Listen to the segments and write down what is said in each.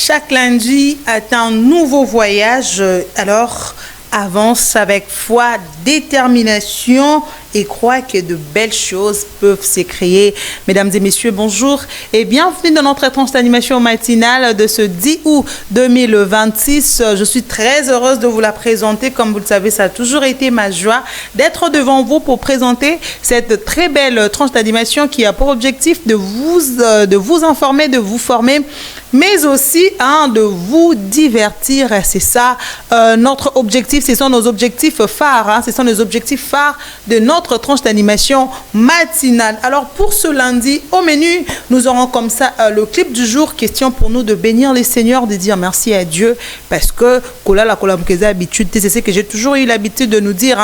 Chaque lundi est un nouveau voyage. Alors, avance avec foi, détermination et crois que de belles choses peuvent se créer. Mesdames et messieurs, bonjour et bienvenue dans notre tranche d'animation matinale de ce 10 août 2026. Je suis très heureuse de vous la présenter. Comme vous le savez, ça a toujours été ma joie d'être devant vous pour présenter cette très belle tranche d'animation qui a pour objectif de vous informer, de vous former, mais aussi de vous divertir. C'est ça notre objectif, ce sont nos objectifs phares, ce sont les objectifs phares de notre tranche d'animation matinale. Alors pour ce lundi, au menu, nous aurons comme ça le clip du jour, question pour nous de bénir les seigneurs, de dire merci à Dieu, parce que c'est ce que j'ai toujours eu l'habitude de nous dire,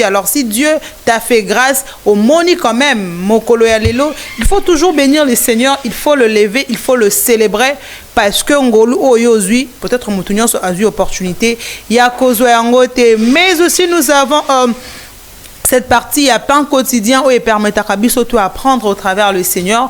alors si Dieu t'a fait grâce au moni quand même, mokolo ya lelo, il faut toujours bénir les seigneurs, il faut le lever, il faut le célébrer, parce que ngolu oyozui, peut-être Moutounion a eu opportunité, il y a mais aussi nous avons cette partie à pain quotidien où il permet à surtout apprendre au travers le Seigneur.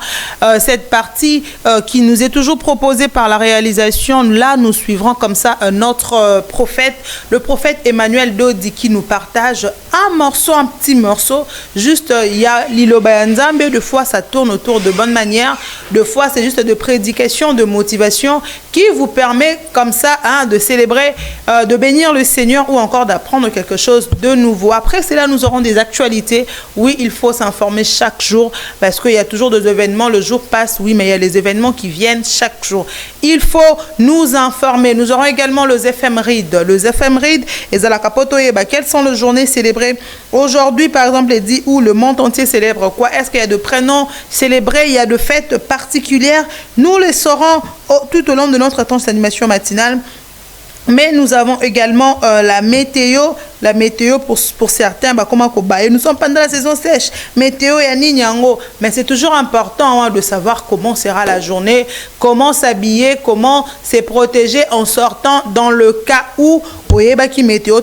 Cette partie qui nous est toujours proposée par la réalisation, là nous suivrons comme ça notre prophète, le prophète Emmanuel Dodi, qui nous partage un morceau, un petit morceau. Juste il y a Lilo Bayanzambe, de fois ça tourne autour de bonne manière, de fois c'est juste de prédication, de motivation qui vous permet comme ça de célébrer, de bénir le Seigneur ou encore d'apprendre quelque chose de nouveau. Après cela, nous aurons des actualités. Oui, il faut s'informer chaque jour parce qu'il y a toujours des événements. Le jour passe, oui, mais il y a les événements qui viennent chaque jour. Il faut nous informer. Nous aurons également les éphémérides. Les éphémérides, quelles sont les journées célébrées aujourd'hui, par exemple, les 10 août, le monde entier célèbre quoi? Est-ce qu'il y a de prénoms célébrés? Il y a de fêtes particulières? Nous les saurons tout au long de notre temps d'animation matinale. Mais nous avons également la météo pour certains, nous sommes pendant la saison sèche, météo et Ninyango, mais c'est toujours important de savoir comment sera la journée, comment s'habiller, comment se protéger en sortant dans le cas où météo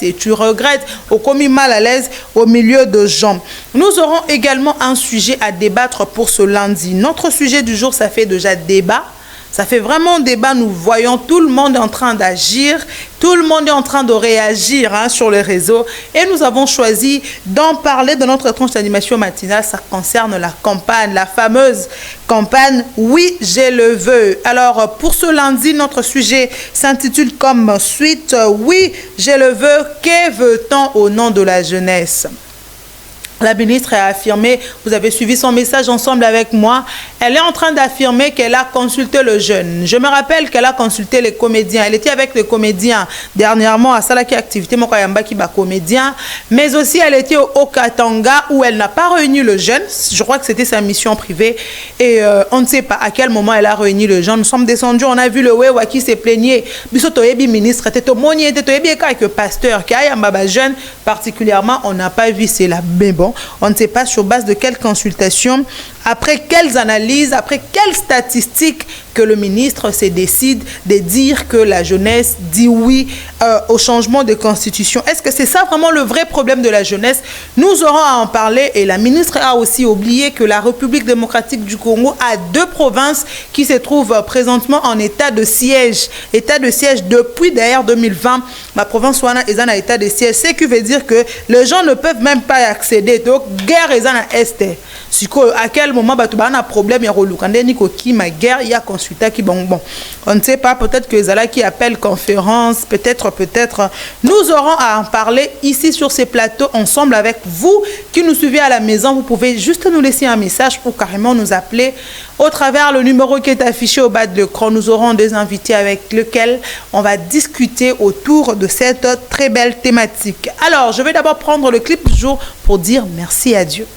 et tu regrettes ou commis mal à l'aise au milieu de gens. Nous aurons également un sujet à débattre pour ce lundi. Notre sujet du jour, ça fait déjà débat. Ça fait vraiment débat, nous voyons tout le monde en train d'agir, tout le monde est en train de réagir sur les réseaux et nous avons choisi d'en parler dans notre tranche d'animation matinale. Ça concerne la campagne, la fameuse campagne « Oui, je le veux ». Alors pour ce lundi, notre sujet s'intitule comme suite « Oui, je le veux, que veut-on au nom de la jeunesse ?» La ministre a affirmé, vous avez suivi son message ensemble avec moi, elle est en train d'affirmer qu'elle a consulté le jeune. Je me rappelle qu'elle a consulté les comédiens. Elle était avec les comédiens dernièrement à Salaki Activité Mokoyamba qui bat comédien, mais aussi elle était au Katanga où elle n'a pas réuni le jeune. Je crois que c'était sa mission privée et on ne sait pas à quel moment elle a réuni le jeune. Nous sommes descendus, on a vu le Wewa qui s'est plaigné. Bisoto Ebi ministre, que pasteur, qui a jeune particulièrement, on n'a pas vu cela. Mais bon, on ne sait pas sur base de quelle consultation, après quelles analyses, après quelles statistiques que le ministre se décide de dire que la jeunesse dit oui au changement de constitution. Est-ce que c'est ça vraiment le vrai problème de la jeunesse? Nous aurons à en parler et la ministre a aussi oublié que la République démocratique du Congo a 2 provinces qui se trouvent présentement en état de siège. État de siège depuis d'ailleurs 2020. Ma province Wana est en état de siège, ce qui veut dire que les gens ne peuvent même pas y accéder. Donc, guerre est en est. À quel moment il y a un problème, il y a ma guerre, il y a consultat qui bon. On ne sait pas, peut-être que Zala qui appelle conférence, peut-être. Nous aurons à en parler ici sur ces plateaux ensemble avec vous qui nous suivez à la maison. Vous pouvez juste nous laisser un message ou carrément nous appeler au travers le numéro qui est affiché au bas de l'écran. Nous aurons des invités avec lesquels on va discuter autour de cette très belle thématique. Alors, je vais d'abord prendre le clip du jour pour dire merci à Dieu.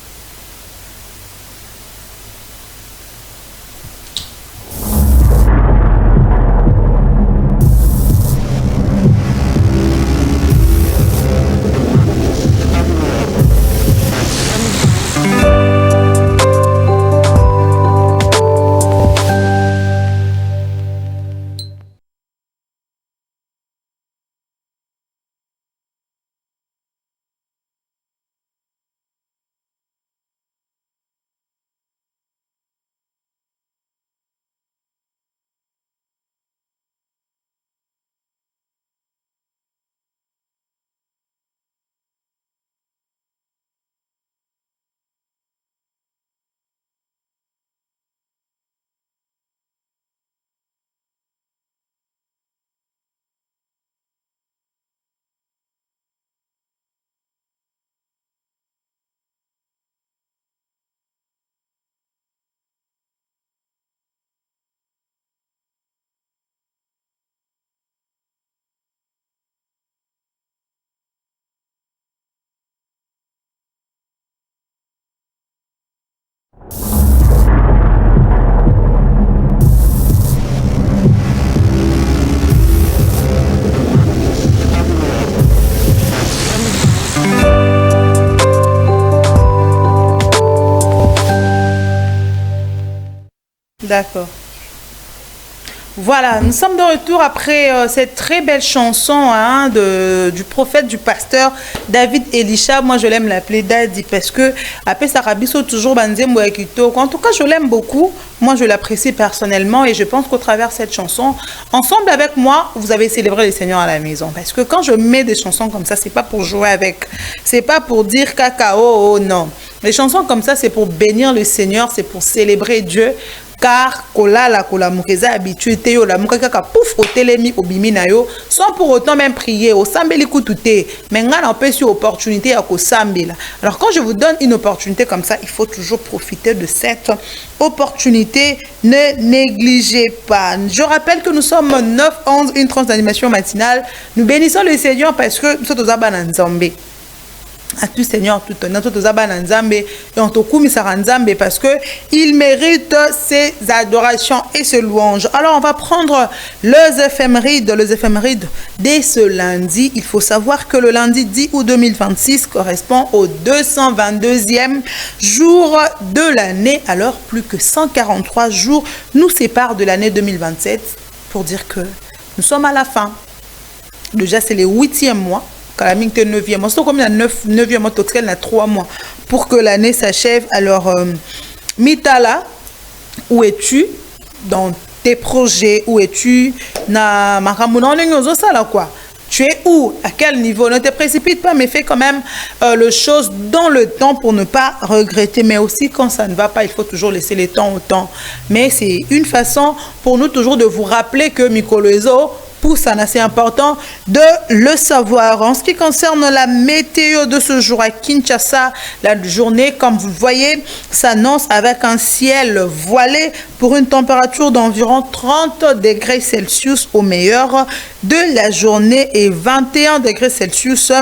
D'accord. Voilà, nous sommes de retour après cette très belle chanson hein, du prophète, du pasteur David Elisha. Moi, je l'aime l'appeler Daddy parce que après Sarabiso toujours Banzembo Ekito. En tout cas, je l'aime beaucoup. Moi, je l'apprécie personnellement et je pense qu'au travers de cette chanson, ensemble avec moi, vous avez célébré le Seigneur à la maison. Parce que quand je mets des chansons comme ça, c'est pas pour jouer avec, c'est pas pour dire cacao, oh, non. Les chansons comme ça, c'est pour bénir le Seigneur, c'est pour célébrer Dieu. Car kolala kolamukeza habitué te yo la mukaka pouf au télémi au bimina yo sans pour autant même prier au sambeli kutute mais ngana on peut sur opportunité à ko sambela. Alors quand je vous donne une opportunité comme ça, il faut toujours profiter de cette opportunité, ne négligez pas. Je rappelle que nous sommes 9-11 une tranche d'animation matinale. Nous bénissons le Seigneur parce que nous sommes aux Abana Nzambe. À tout Seigneur, tout honneur, tout aux Abana Nzambe et on te kumisara Nzambe parce que il mérite ses adorations et ses louanges. Alors on va prendre les éphémérides dès ce lundi. Il faut savoir que le lundi 10 août 2026 correspond au 222e jour de l'année. Alors plus que 143 jours nous séparent de l'année 2027 pour dire que nous sommes à la fin. Déjà c'est le 8e mois. Calamine 9e mois, c'est comme il y a 9e mois total, il y a 3 mois pour que l'année s'achève. Alors, Mitala, où es-tu dans tes projets? Où es-tu? Na quoi? Tu es où? À quel niveau? Ne te précipite pas, mais fais quand même les choses dans le temps pour ne pas regretter. Mais aussi, quand ça ne va pas, il faut toujours laisser le temps au temps. Mais c'est une façon pour nous toujours de vous rappeler que Mikoloezo, c'est assez important de le savoir. En ce qui concerne la météo de ce jour à Kinshasa, la journée, comme vous le voyez, s'annonce avec un ciel voilé pour une température d'environ 30 degrés Celsius au meilleur de la journée et 21 degrés Celsius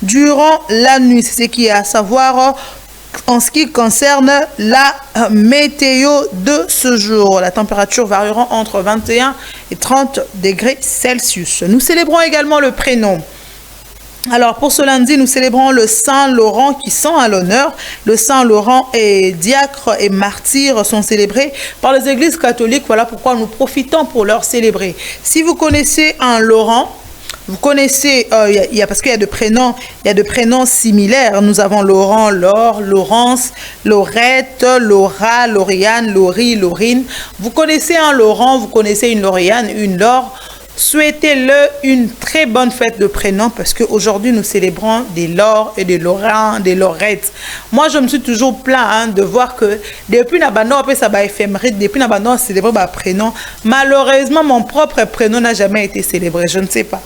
durant la nuit. C'est ce qui est à savoir en ce qui concerne la météo de ce jour. La température variera entre 21 et 30 degrés Celsius. Nous célébrons également le prénom. Alors pour ce lundi, nous célébrons le Saint Laurent qui sont à l'honneur. Le Saint Laurent et diacre et martyr sont célébrés par les églises catholiques. Voilà pourquoi nous profitons pour leur célébrer. Si vous connaissez un Laurent, vous connaissez, parce qu'il y a de prénoms similaires. Nous avons Laurent, Laure, Laurence, Laurette, Laura, Lauriane, Laurie, Laurine. Vous connaissez un Laurent, vous connaissez une Lauriane, une Laure. Souhaitez-le une très bonne fête de prénom parce qu'aujourd'hui nous célébrons des Laure et des Laurent, des Laurettes. Moi je me suis toujours plaint de voir que depuis Nabano, après ça va éphéméride, depuis Nabano célébrer ma prénom. Malheureusement mon propre prénom n'a jamais été célébré, je ne sais pas.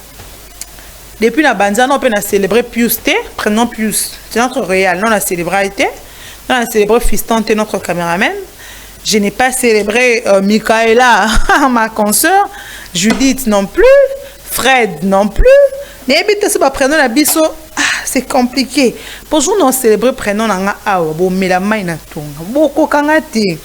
Depuis la Banzana, on peut célébrer Pius T, prénom Pius. C'est notre réel. On a célébré T. On a célébré Fiston T, notre caméraman. Je n'ai pas célébré Michaela, ma consoeur. Judith non plus. Fred non plus. Mais prénom la biso, c'est compliqué. Pour nous, on célèbre prénom na awa, bo melama ina tonga. Boko kangati.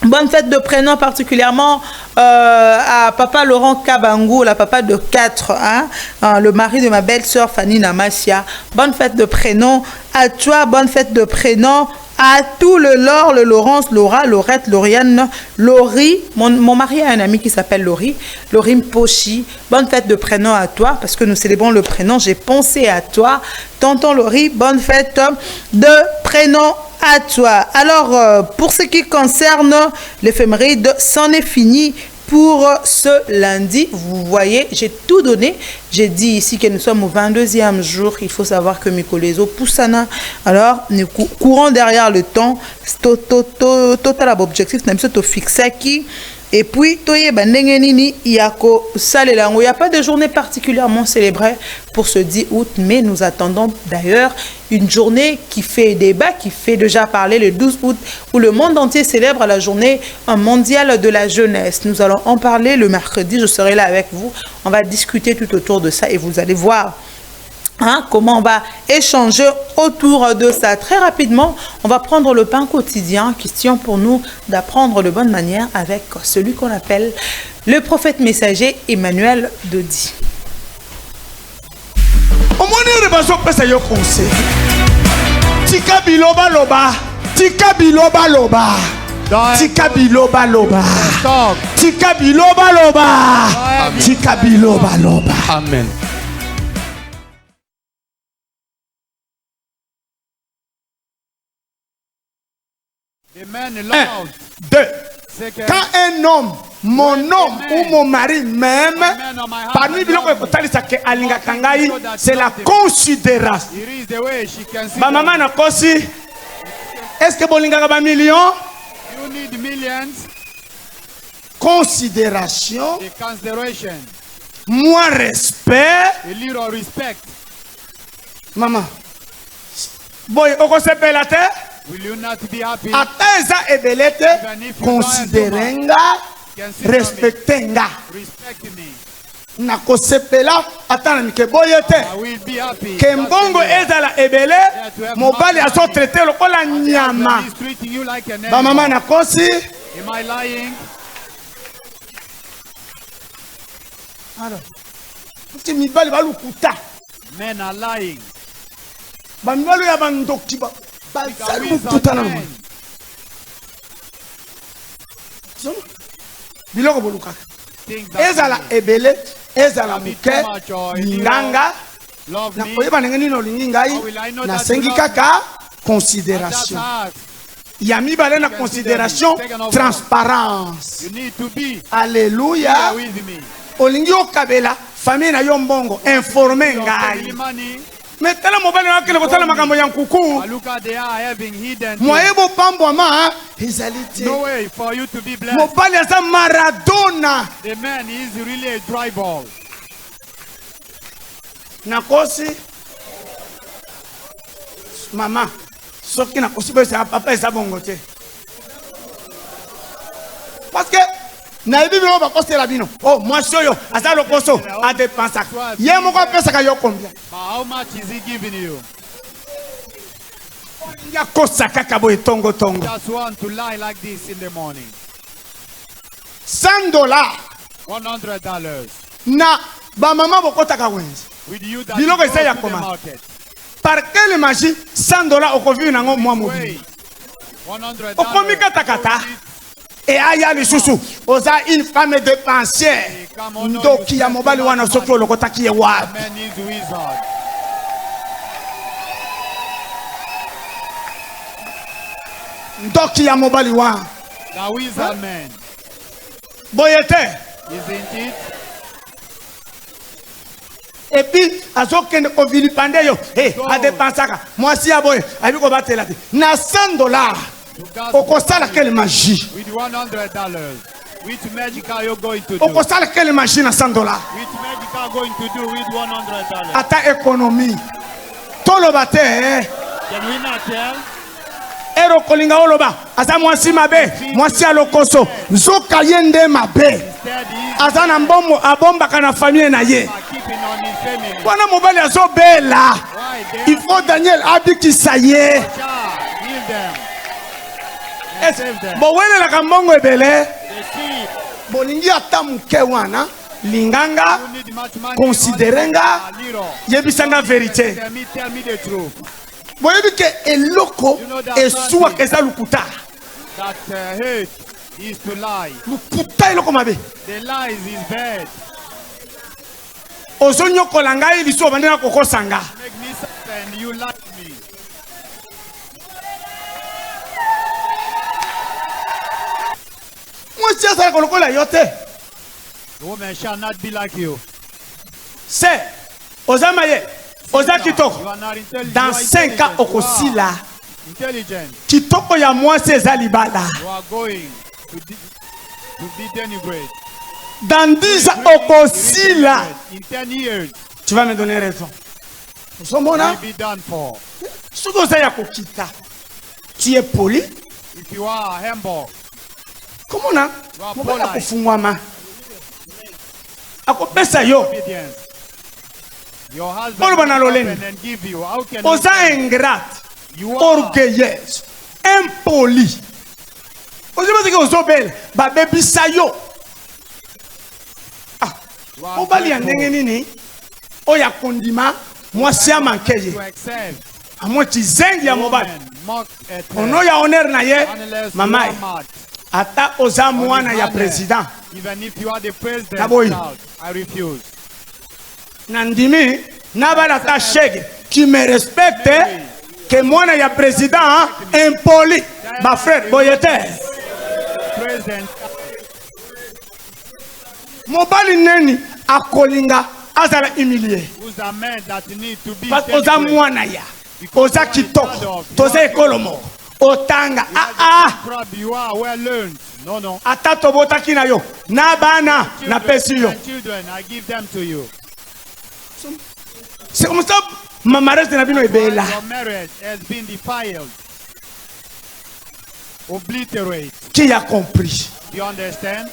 Bonne fête de prénom particulièrement à papa Laurent Kabangou, la papa de 4, hein, le mari de ma belle-sœur Fanny Namasia. Bonne fête de prénom à toi, bonne fête de prénom à tout le Laure, le Laurence, Laura, Laurette, Lauriane, Laurie. Mon mari a un ami qui s'appelle Laurie, Laurie Mpochi. Bonne fête de prénom à toi, parce que nous célébrons le prénom. J'ai pensé à toi. Tonton Laurie, bonne fête de prénom à toi. Alors, pour ce qui concerne l'éphéméride, c'en est fini pour ce lundi. Vous voyez, j'ai tout donné. J'ai dit ici que nous sommes au 22e jour. Il faut savoir que Mikolezo Poussana. Alors, nous courons derrière le temps. Total objectif, nous sommes fixé qui. Et puis, il n'y a pas de journée particulièrement célébrée pour ce 10 août, mais nous attendons d'ailleurs une journée qui fait débat, qui fait déjà parler le 12 août, où le monde entier célèbre la journée mondiale de la jeunesse. Nous allons en parler le mercredi, je serai là avec vous. On va discuter tout autour de ça et vous allez voir. Hein, comment on va échanger autour de ça. Très rapidement, on va prendre le pain quotidien, question pour nous d'apprendre de bonne manière avec celui qu'on appelle le prophète messager Emmanuel Dodi. Tika biloba loba, tika biloba loba, tika biloba loba, tika biloba loba. Amen. Un, deux. Quand un homme, mon homme ou mon mari m'aime, parmi les c'est la considération. Ma maman n'a pas si. Est-ce que bolinga ba million? Considération. Moi respect. Maman. Boy, oko sepe la terre. Will you not be happy? Ateza ebelete considerenga respectenga. Respect me. Na kosepela atana mike boyete. I will be happy. Kembongo ezala ebele mobali aso traiter lokola nyama. Ba mama na kosi. Am I lying? Alors. Kuti mibali balukuta. Men are lying. Ba mibali ya bandoki ba. Biloko bolukaka ezala ebele ezala muke linganga na koyeba ndenge nini olingi ngai nasengi kaka considération ya mibale na considération transparence. Alléluia. Olingi okabela famille na yo mbongo informe ngai. Mais tellement mobile na kile kotala makambo ya nkuku. Moye bo pambo ma ezalité. No way for you to be blessed. Mobile asa Maradona. The man is really a dry ball. Nakosi mama soki nakosi ba sa papa esa bongote. Parce que na ebi bino ba kosela bino. Oh moi soyo asa lokoso a dépenser. Ye moko pesa ka yo combien? How much is he giving you? Ya kosa kaka boy tongo tongo. Just want to lie like this in the morning. $100. $100. Na ba mama bokotaka wenzi. With you that Biloko you go esa ya to the koma. market. Par quelle magie $100 okovi nango mwa mobili. $100. Okomi katakata. Et aya lisusu oza une femme dépensière. Ndoki ya mobali wana soki olokotaki ye wapi. Man is wizard. Ndoki ya mobali wana. The wizard man. Boyete. Isn't it? Et puis azokende ko vilipande yo. Eh a dépensaka. Moi si aboye abiko batela te. Na $100. Okosala quelle magie? With $100. Which magic are you going to do? Okosala quelle magie na $100? Which magic are you going to do with $100? Ata économie. Toloba te. Can we not tell? Ero kolinga oloba. Asa mwasi mabe. Mwasi alokoso. Zoka yende mabe. Asa na mbombo abomba kana famille na ye. Wana mobali azobela. Il faut Daniel abikisa ye. Bo wele la kambongo ebele. Bolingi ata muke wana linganga considérenga yebisanga vérité. Boyebi ke eloko esuwa keza lukuta. That hate is to lie. Lukuta eloko mabe. The lies is bad. Ozonyo kolanga iliso bandena kokosanga. Make me sad and you like me. The woman shall not be like you. C'est Ozamaye, Ozakitoko. Dans 5 ans, Okosila. Kitoko ya moi c'est Zalibala. You are going to be denigrated. Dans 10 ans, Okosila. In 10 years, tu vas me donner raison. you will be done for. Tu es poli. If you are humble, comment na? Mobala kufungwama. Akopesa yo. obedience. Your husband will open and give you. How can Oza ingrate, you are orgueilleuse, impoli. Oza que ozobel, babebisa yo. Ah, obali ndenge nini? Oya kondima, mwasi amankeye. to accept Amwe tizengi ya mobali. woman mock at her Ono ya honneur na ye, unless you mamai. are mad. ata oza mwana ya président Even if you are the president, Naboy. child, I refuse. nandimi nabala ta chèque qui me respecte que mwana ya président impoli ba frère boyete President, mobali neni akolinga azala humilié who's a man that need to be parce oza celebrated. mwana ya oza kitoko toza ekolomo otanga You are well learned. No, no. ata tobotaki na yo na bana na pesi yo Children, I give them to you. c'est comme ça mamarese na bino ebela Your marriage has been defiled. Obliterate. qui a compris You understand?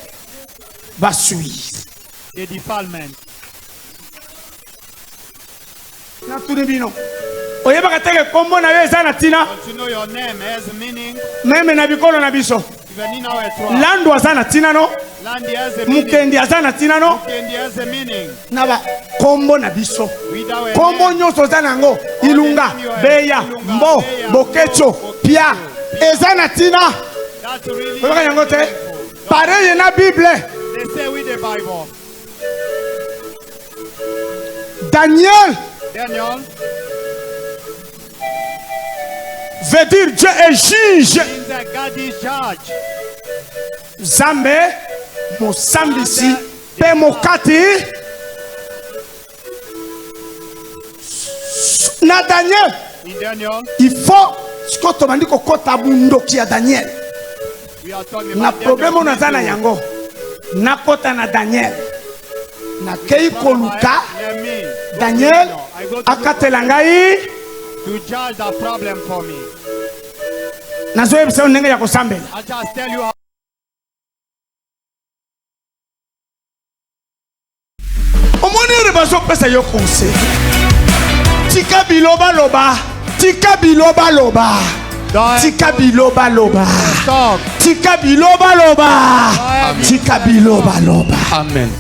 va suivre The defilement. na tuni bino oyebaka teke kombo na yo eza na ntina Don't you know your name has meaning? meme na bikolo na biso Even in our tribe. landu aza na ntina no Land has a meaning. mukendi aza na ntina no Kendi has a meaning. na bakombo na biso With our kombo name, nyonso oza nango ilunga beya mbo bokecho pia eza na ntina that's really oyebaka yango te meaningful. pareye na bible They say with the Bible. daniel Daniel veut dire Dieu est juge means that God is judge. Zambe mosambisi pe mokati na Daniel In Daniel, il faut siko tobandi kokota bundoki ya Daniel we are talking na about problème Daniel. onaza na yango nakota na Daniel nakei koluka Let me go to Daniel I go to akatela ngai to judge the problem for me. nazoyebisa yo ndenge ya kosambela I'll just tell you how. omoni ere bazopesa yo conseil tika biloba loba tika biloba loba tika biloba loba Stop. tika biloba loba tika biloba loba Amen.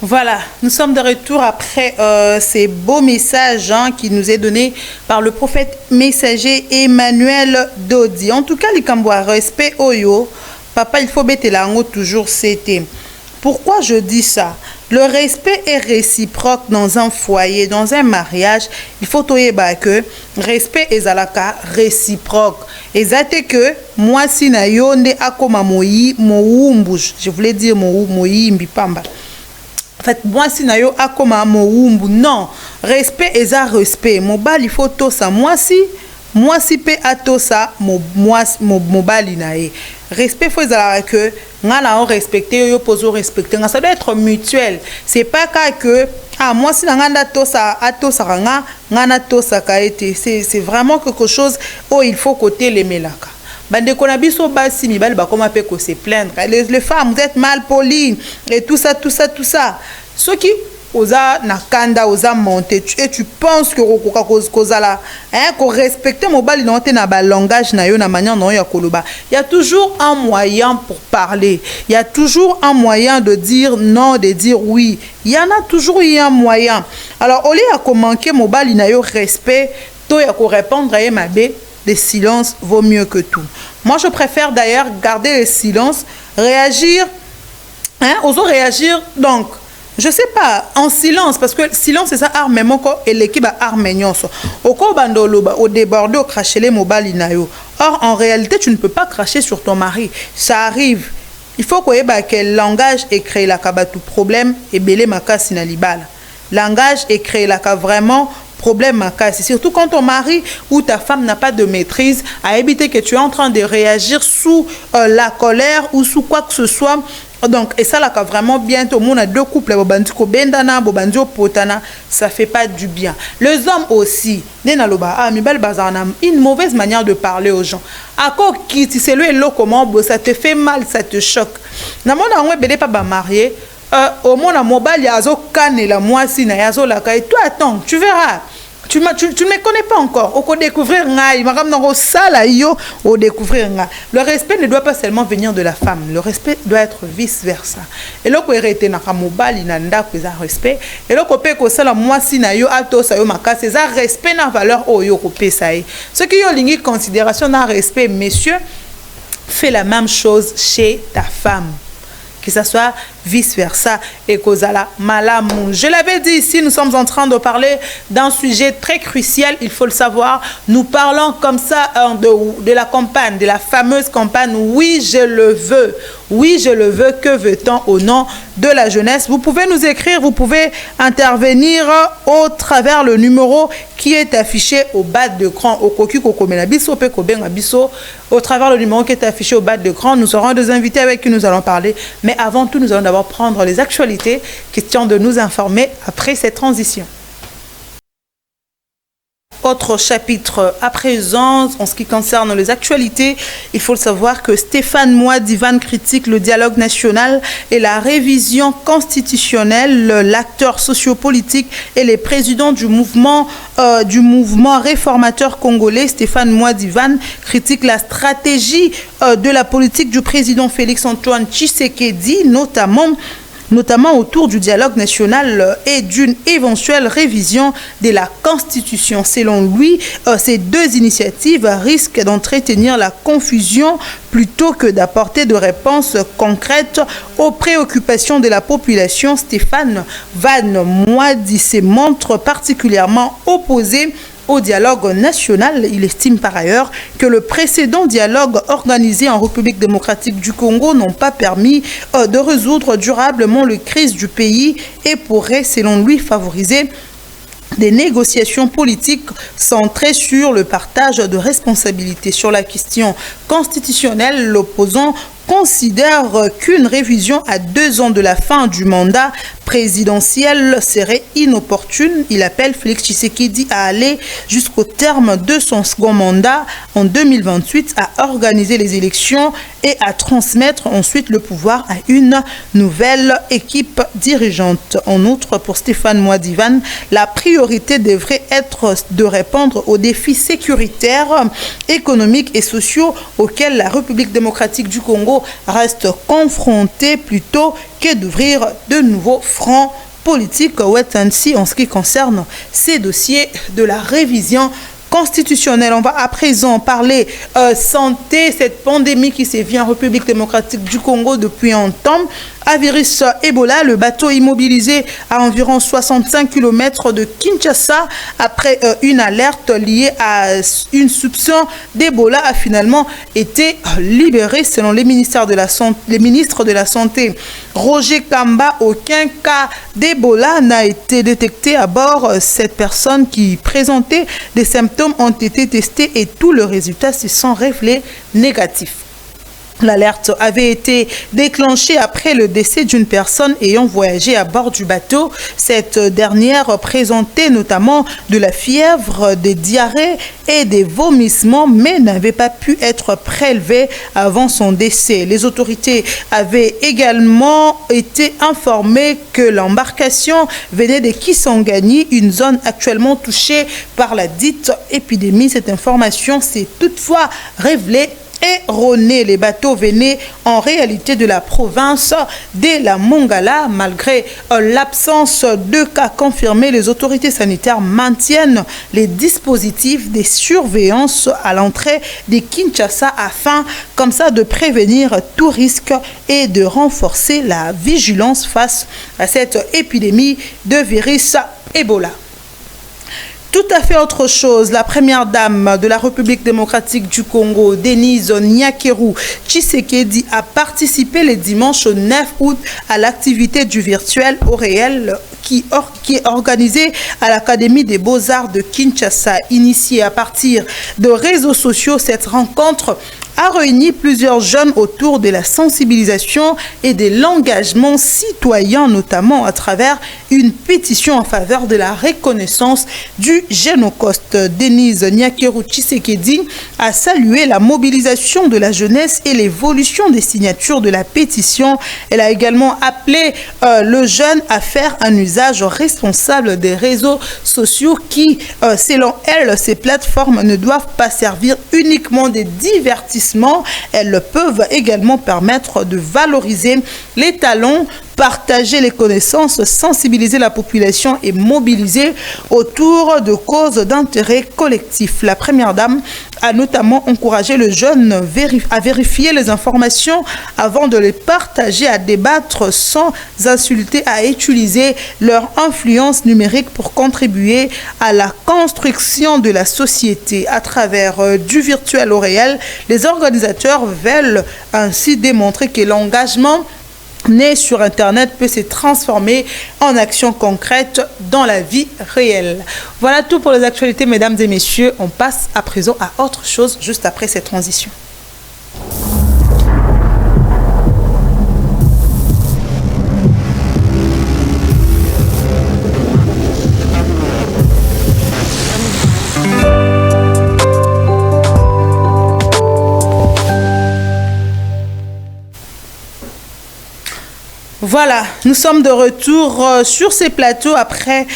Voilà, nous sommes de retour après ces beaux messages qui nous est donné par le prophète messager Emmanuel Dodi. En tout cas, les Kambois, respect Oyo, papa, il faut mettre l'ango toujours c'était. Pourquoi je dis ça? Le respect est réciproque dans un foyer, dans un mariage. Il faut que respect est alaka réciproque. Et ça que moi si na yonde akoma moyi moumbuj. Je voulais dire moyi mbipamba. En fait, moi, si na yo akoma moumbu, non. Respect est un respect. Mobile, il faut tout ça. Moi, si pe ato ça, mobile nae. Respect, faut que ngana on respecte, yo poso respecter. Ça doit être mutuel. C'est pas que moi si ngana ato ça ngana to ça kaete. C'est vraiment quelque chose où il faut côté les melaka. Bande konabiso basi mibali ba koma pe ko se plaindre. Les femmes, vous êtes mal polies et tout ça. Ce qui oza nakanda oza monté et tu penses que rokoka kozala qu'on respecte mobali non te na ba langage na yo na manière non ya koloba. Il y a toujours un moyen pour parler. Il y a toujours un moyen de dire non, de dire oui. Il y en a toujours un moyen. Alors au lieu de manquer mobali na yo respect, to ya ko répondre à mabe. Le silence vaut mieux que tout. Moi, je préfère d'ailleurs garder le silence, réagir, osons réagir, donc, je sais pas, en silence, parce que le silence, c'est ça, armement, et l'équipe a arménion. Au bandoloba, au débordé, au cracher les mobali nayo. Or, en réalité, tu ne peux pas cracher sur ton mari. Ça arrive. Il faut que quel langage est créé là, tout problème, et belé maka sinalibala. Langage est créé là, vraiment. Problème à casser, surtout quand ton mari ou ta femme n'a pas de maîtrise, à éviter que tu es en train de réagir sous la colère ou sous quoi que ce soit. Donc, et ça là, vraiment bientôt, on a deux couples, ça fait pas du bien. Les hommes aussi, une mauvaise manière de parler aux gens. À quoi qui c'est le comment ça te fait mal, ça te choque. N'a pas marié. Au moins, mobile, il y a la moi si na yazo la kai. Toi, attends, tu verras. Tu ne me connais pas encore. Au découvrir, le respect ne doit pas seulement venir de la femme. Le respect doit être vice-versa. Et là, respect. Et là, c'est un respect dans la valeur. Ce qui est en considération d'un respect, messieurs, fais la même chose chez ta femme. Que ce soit vice-versa et Kozala Malamou. Je l'avais dit ici, nous sommes en train de parler d'un sujet très crucial, il faut le savoir. Nous parlons comme ça de la campagne, de la fameuse campagne. Oui, je le veux. Oui, je le veux. Que veut-on au nom de la jeunesse? Vous pouvez nous écrire, vous pouvez intervenir au travers le numéro qui est affiché au bas de l'écran. Au travers le numéro qui est affiché au bas de l'écran, nous aurons deux invités avec qui nous allons parler. Mais avant tout, nous allons d'abord prendre les actualités, question de nous informer après cette transition. Autre chapitre à présent, en ce qui concerne les actualités, il faut le savoir que Stéphane Moua-Divan critique le dialogue national et la révision constitutionnelle. L'acteur sociopolitique et le président du mouvement réformateur congolais, Stéphane Moua-Divan, critique la stratégie de la politique du président Félix-Antoine Tshisekedi, notamment autour du dialogue national et d'une éventuelle révision de la Constitution. Selon lui, ces deux initiatives risquent d'entretenir la confusion plutôt que d'apporter de réponses concrètes aux préoccupations de la population. Stéphane Van Moadi se montre particulièrement opposé au dialogue national. Il estime par ailleurs que le précédent dialogue organisé en République démocratique du Congo n'ont pas permis de résoudre durablement les crises du pays et pourrait, selon lui, favoriser des négociations politiques centrées sur le partage de responsabilités. Sur la question constitutionnelle, l'opposant considère qu'une révision à 2 ans de la fin du mandat présidentiel serait inopportune. Il appelle Félix Tshisekedi à aller jusqu'au terme de son second mandat en 2028, à organiser les élections et à transmettre ensuite le pouvoir à une nouvelle équipe dirigeante. En outre, pour Stéphane Moua-Divan, la priorité devrait être de répondre aux défis sécuritaires, économiques et sociaux auxquels la République démocratique du Congo reste confrontée plutôt que d'ouvrir de nouveaux fronts politiques. Ainsi, en ce qui concerne ces dossiers de la révision constitutionnelle. On va à présent parler santé, cette pandémie qui sévit en République démocratique du Congo depuis un temps. À virus Ebola, le bateau immobilisé à environ 65 km de Kinshasa après une alerte liée à une soupçon d'Ebola a finalement été libéré. Selon les ministres de la Santé, Roger Kamba, aucun cas d'Ebola n'a été détecté à bord. Cette personne qui présentait des symptômes ont été testés et tous les résultats se sont révélés négatifs. L'alerte avait été déclenchée après le décès d'une personne ayant voyagé à bord du bateau. Cette dernière présentait notamment de la fièvre, des diarrhées et des vomissements, mais n'avait pas pu être prélevée avant son décès. Les autorités avaient également été informées que l'embarcation venait de Kisangani, une zone actuellement touchée par la dite épidémie. Cette information s'est toutefois révélée erroné. Les bateaux venaient en réalité de la province de la Mongala. Malgré l'absence de cas confirmés, les autorités sanitaires maintiennent les dispositifs de surveillance à l'entrée de Kinshasa afin, comme ça, de prévenir tout risque et de renforcer la vigilance face à cette épidémie de virus Ebola. Tout à fait autre chose, la première dame de la République démocratique du Congo, Denise Nyakeru Tshisekedi, a participé le dimanche 9 août à l'activité du virtuel au réel qui est organisée à l'Académie des Beaux-Arts de Kinshasa. Initiée à partir de réseaux sociaux, cette rencontre a réuni plusieurs jeunes autour de la sensibilisation et de l'engagement citoyen, notamment à travers une pétition en faveur de la reconnaissance du Génocoste. Denise Nyakeru Tshisekedi a salué la mobilisation de la jeunesse et l'évolution des signatures de la pétition. Elle a également appelé le jeune à faire un usage responsable des réseaux sociaux qui, selon elle, ces plateformes ne doivent pas servir uniquement des divertissements. Elles peuvent également permettre de valoriser les talents, partager les connaissances, sensibiliser la population et mobiliser autour de causes d'intérêt collectif. La première dame a notamment encouragé le jeune à vérifier les informations avant de les partager, à débattre sans insulter, à utiliser leur influence numérique pour contribuer à la construction de la société. À travers du virtuel au réel, les organisateurs veulent ainsi démontrer que l'engagement né sur Internet peut se transformer en action concrète dans la vie réelle. Voilà tout pour les actualités, mesdames et messieurs. On passe à présent à autre chose juste après cette transition. Voilà, nous sommes de retour sur ces plateaux après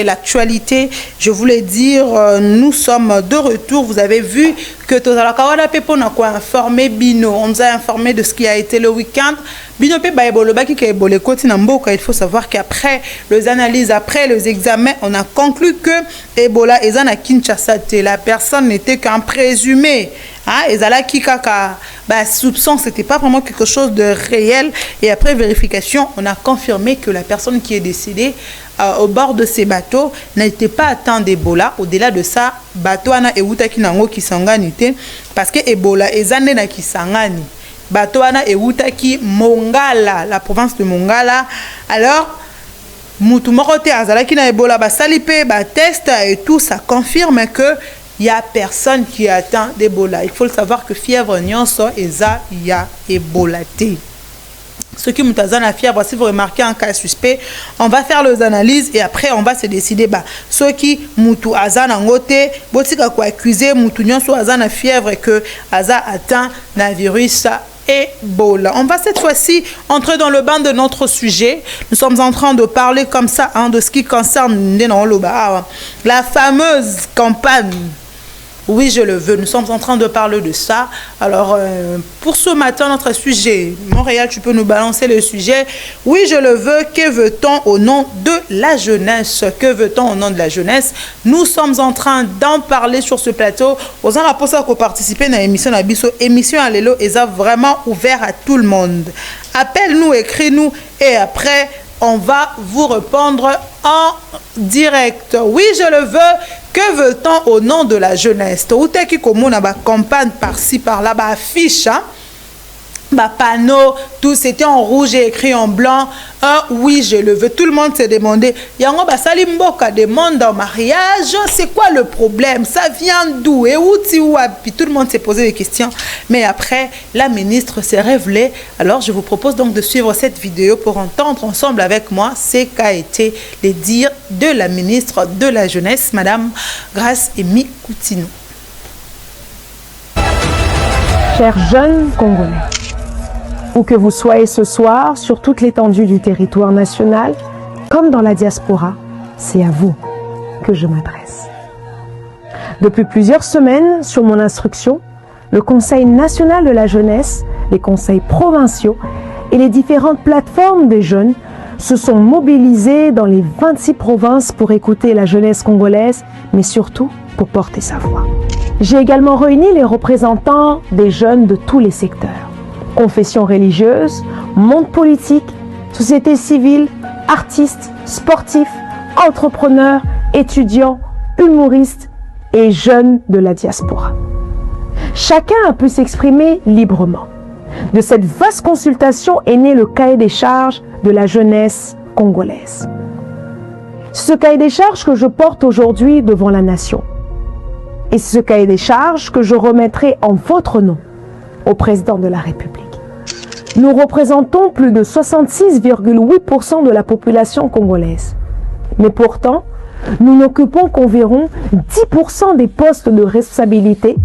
l'actualité. Je voulais dire, nous sommes de retour. Vous avez vu que Tozalakawana Pepo n'a quoi informé Bino. On nous a informé de ce qui a été le week-end. Bino Pe Baebolo Baki Kaebole Koti Namboka. Il faut savoir qu'après les analyses, après les examens, on a conclu que Ebola Ezana Kinshasa, la personne n'était qu'un présumé. Ezala Kikaka, soupçon, c'était pas vraiment quelque chose de réel. Et après vérification, on a confirmé que la personne qui est décédée au bord de ces bateaux n'était pas atteinte d'Ebola. Au-delà de ça, bateau ana euta kinango kisangani te parce que Ebola ezane na kisangani. Bateau ana euta ki Mongala, la province de Mongala. Alors mutu moko te azala ki na Ebola basalipe ba test et tout, ça confirme que il y a personne qui atteint d'Ebola. Il faut le savoir que fièvre nyonso eza ya Ebola te. Ceux qui ont la fièvre, si vous remarquez un cas suspect, on va faire les analyses et après on va se décider. Ceux qui mutu azan en côté, botika quoi accuser mutu nyonso azan la fièvre et que aza atteint la virus Ebola. On va cette fois-ci entrer dans le bain de notre sujet. Nous sommes en train de parler comme ça de ce qui concerne la fameuse campagne. Oui, je le veux. Nous sommes en train de parler de ça. Alors, pour ce matin, notre sujet, Montréal, tu peux nous balancer le sujet. Oui, je le veux. Que veut-on au nom de la jeunesse? Que veut-on au nom de la jeunesse? Nous sommes en train d'en parler sur ce plateau. Aux gens pour ça qu'on participe à l'émission Nabiso. Émission à l'élo est vraiment ouvert à tout le monde. Appelle-nous, écris-nous et après, on va vous répondre en direct. Oui, je le veux. Que veut-on au nom de la jeunesse? Ou t'es qui comme on a ba campagne par-ci par-là, ba affiche, panneau, tout c'était en rouge et écrit en blanc. Oui, je le veux. Tout le monde s'est demandé. Yango ba salimboka demande en mariage. C'est quoi le problème? Ça vient d'où? Et où puis tout le monde s'est posé des questions. Mais après, la ministre s'est révélée. Alors, je vous propose donc de suivre cette vidéo pour entendre ensemble avec moi ce qu'a été les dires de la ministre de la Jeunesse, Madame Grace Emy Coutinho. Chers jeunes Congolais, où que vous soyez ce soir, sur toute l'étendue du territoire national, comme dans la diaspora, c'est à vous que je m'adresse. Depuis plusieurs semaines, sur mon instruction, le Conseil national de la jeunesse, les conseils provinciaux et les différentes plateformes des jeunes se sont mobilisés dans les 26 provinces pour écouter la jeunesse congolaise, mais surtout pour porter sa voix. J'ai également réuni les représentants des jeunes de tous les secteurs. Confessions religieuses, monde politique, société civile, artistes, sportifs, entrepreneurs, étudiants, humoristes et jeunes de la diaspora. Chacun a pu s'exprimer librement. De cette vaste consultation est né le cahier des charges de la jeunesse congolaise. Ce cahier des charges que je porte aujourd'hui devant la nation. Et c'est ce cahier des charges que je remettrai en votre nom au président de la République. Nous représentons plus de 66,8% de la population congolaise. Mais pourtant, nous n'occupons qu'environ 10% des postes de responsabilité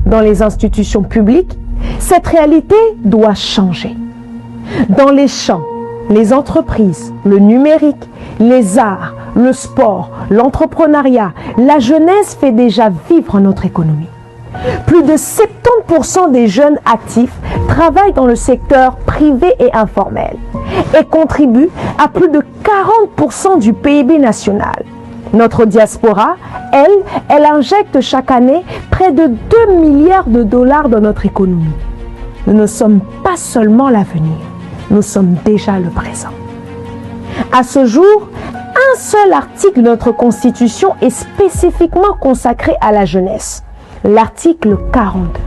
dans les institutions publiques. Cette réalité doit changer. Dans les champs, les entreprises, le numérique, les arts, le sport, l'entrepreneuriat, la jeunesse fait déjà vivre notre économie. Plus de 70% des jeunes actifs travaillent dans le secteur privé et informel et contribuent à plus de 40% du PIB national. Notre diaspora, elle injecte chaque année près de 2 milliards de dollars dans notre économie. Nous ne sommes pas seulement l'avenir, nous sommes déjà le présent. À ce jour, un seul article de notre Constitution est spécifiquement consacré à la jeunesse, l'article 42.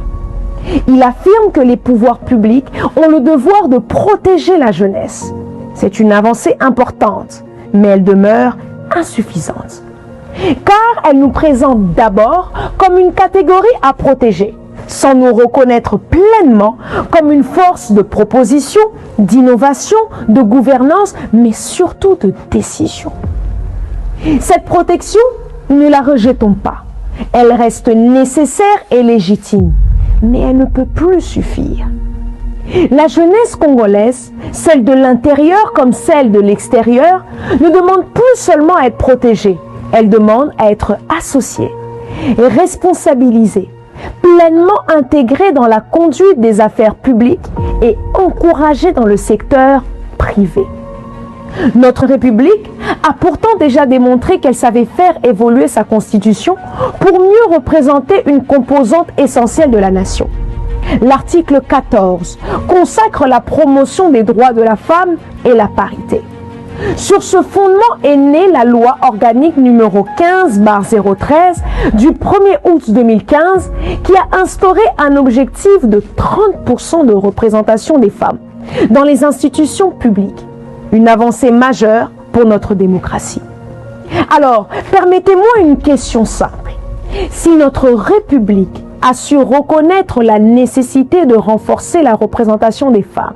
Il affirme que les pouvoirs publics ont le devoir de protéger la jeunesse. C'est une avancée importante, mais elle demeure insuffisante. Car elle nous présente d'abord comme une catégorie à protéger, sans nous reconnaître pleinement comme une force de proposition, d'innovation, de gouvernance, mais surtout de décision. Cette protection, ne la rejetons pas. Elle reste nécessaire et légitime, mais elle ne peut plus suffire. La jeunesse congolaise, celle de l'intérieur comme celle de l'extérieur, ne demande plus seulement à être protégée, elle demande à être associée, responsabilisée, pleinement intégrée dans la conduite des affaires publiques et encouragée dans le secteur privé. Notre République a pourtant déjà démontré qu'elle savait faire évoluer sa constitution pour mieux représenter une composante essentielle de la nation. L'article 14 consacre la promotion des droits de la femme et la parité. Sur ce fondement est née la loi organique numéro 15/013 du 1er août 2015 qui a instauré un objectif de 30% de représentation des femmes dans les institutions publiques. Une avancée majeure pour notre démocratie. Alors, permettez-moi une question simple. Si notre République a su reconnaître la nécessité de renforcer la représentation des femmes,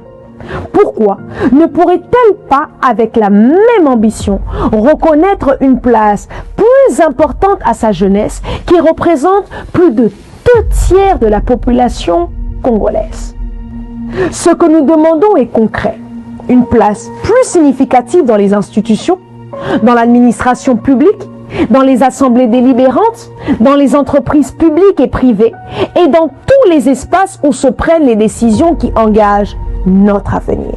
pourquoi ne pourrait-elle pas, avec la même ambition, reconnaître une place plus importante à sa jeunesse qui représente plus de 2/3 de la population congolaise? Ce que nous demandons est concret. Une place plus significative dans les institutions, dans l'administration publique, dans les assemblées délibérantes, dans les entreprises publiques et privées et dans tous les espaces où se prennent les décisions qui engagent notre avenir.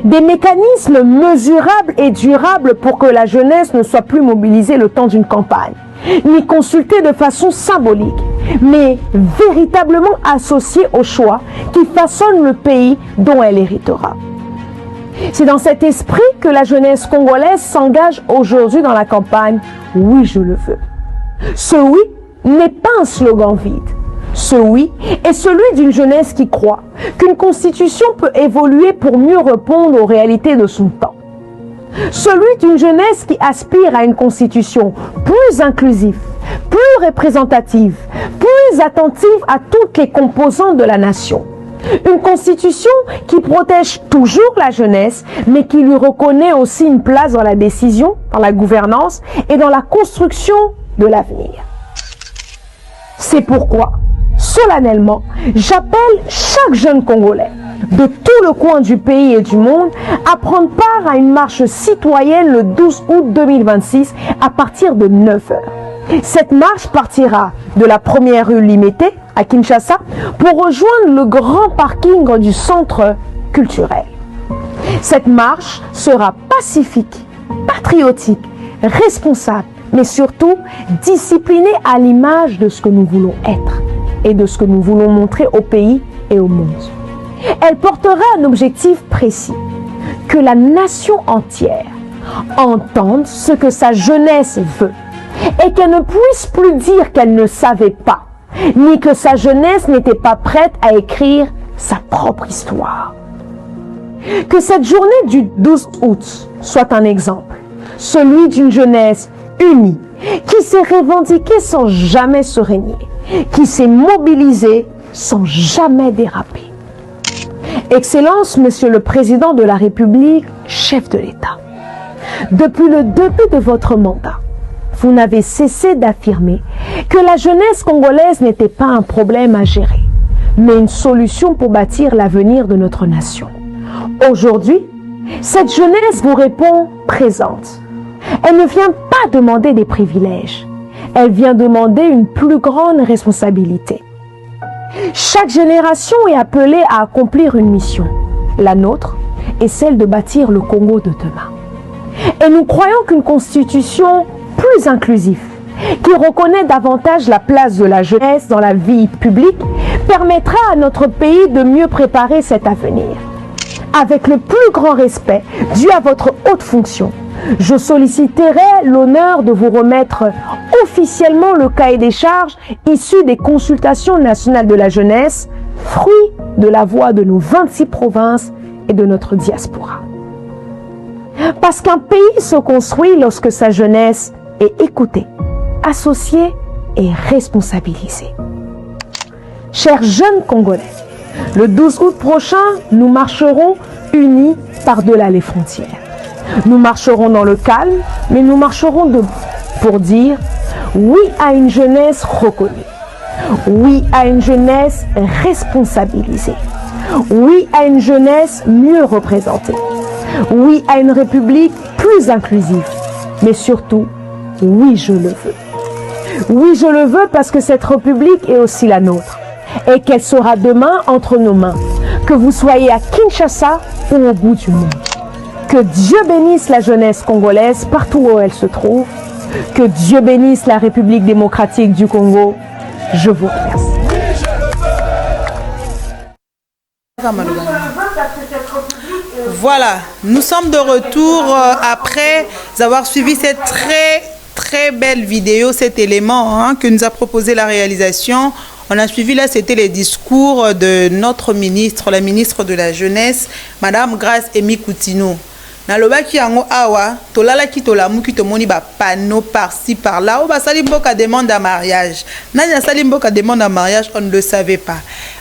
Des mécanismes mesurables et durables pour que la jeunesse ne soit plus mobilisée le temps d'une campagne, ni consultée de façon symbolique, mais véritablement associée aux choix qui façonnent le pays dont elle héritera. C'est dans cet esprit que la jeunesse congolaise s'engage aujourd'hui dans la campagne « Oui, je le veux ». Ce « oui » n'est pas un slogan vide. Ce « oui » est celui d'une jeunesse qui croit qu'une constitution peut évoluer pour mieux répondre aux réalités de son temps. Celui d'une jeunesse qui aspire à une constitution plus inclusive, plus représentative, plus attentive à toutes les composantes de la nation. Une constitution qui protège toujours la jeunesse, mais qui lui reconnaît aussi une place dans la décision, dans la gouvernance et dans la construction de l'avenir. C'est pourquoi, solennellement, j'appelle chaque jeune Congolais de tout le coin du pays et du monde à prendre part à une marche citoyenne le 12 août 2026 à partir de 9 h. Cette marche partira de la première rue Limité à Kinshasa pour rejoindre le grand parking du centre culturel. Cette marche sera pacifique, patriotique, responsable, mais surtout disciplinée à l'image de ce que nous voulons être et de ce que nous voulons montrer au pays et au monde. Elle portera un objectif précis, que la nation entière entende ce que sa jeunesse veut et qu'elle ne puisse plus dire qu'elle ne savait pas, ni que sa jeunesse n'était pas prête à écrire sa propre histoire. Que cette journée du 12 août soit un exemple, celui d'une jeunesse unie qui s'est revendiqué sans jamais se régner, qui s'est mobilisé sans jamais déraper. Excellence, Monsieur le Président de la République, chef de l'État, depuis le début de votre mandat, vous n'avez cessé d'affirmer que la jeunesse congolaise n'était pas un problème à gérer, mais une solution pour bâtir l'avenir de notre nation. Aujourd'hui, cette jeunesse vous répond présente. Elle ne vient pas demander des privilèges, elle vient demander une plus grande responsabilité. Chaque génération est appelée à accomplir une mission. La nôtre est celle de bâtir le Congo de demain. Et nous croyons qu'une constitution plus inclusive, qui reconnaît davantage la place de la jeunesse dans la vie publique, permettra à notre pays de mieux préparer cet avenir. Avec le plus grand respect dû à votre haute fonction, je solliciterai l'honneur de vous remettre officiellement le cahier des charges issu des consultations nationales de la jeunesse, fruit de la voix de nos 26 provinces et de notre diaspora. Parce qu'un pays se construit lorsque sa jeunesse est écoutée, associée et responsabilisée. Chers jeunes Congolais, le 12 août prochain, nous marcherons unis par-delà les frontières. Nous marcherons dans le calme, mais nous marcherons debout pour dire oui à une jeunesse reconnue, oui à une jeunesse responsabilisée, oui à une jeunesse mieux représentée, oui à une république plus inclusive, mais surtout, oui, je le veux. Oui, je le veux parce que cette république est aussi la nôtre et qu'elle sera demain entre nos mains, que vous soyez à Kinshasa ou au bout du monde. Que Dieu bénisse la jeunesse congolaise partout où elle se trouve. Que Dieu bénisse la République démocratique du Congo. Je vous remercie. Voilà, nous sommes de retour après avoir suivi cette très belle vidéo, cet élément que nous a proposé la réalisation. On a suivi là, c'était les discours de notre ministre, la ministre de la Jeunesse, Madame Grace Emi Koutino. Nalobaki yango awa, tolala ki tolamuki tomoni ba panneau par-ci par-là, ou ba sali mboka demande à mariage. Nanya sali mboka demande à mariage, on ne le savait pas.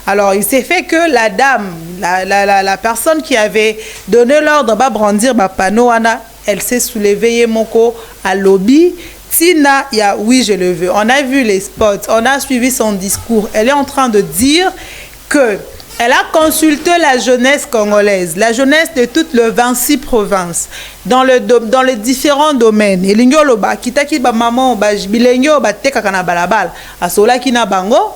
Alors il s'est fait que la dame, la personne qui avait donné l'ordre ba brandir ba panneau wana, elle s'est soulevée moko à lobby. Tina, ya oui je le veux. On a vu les spots, on a suivi son discours. Elle est en train de dire que elle a consulté la jeunesse congolaise, la jeunesse de toutes les 26 provinces, dans les différents domaines. Et l'ingoloba, kitaki ba maman, ba bilengyo ba teka kana balabal, asola kina bango,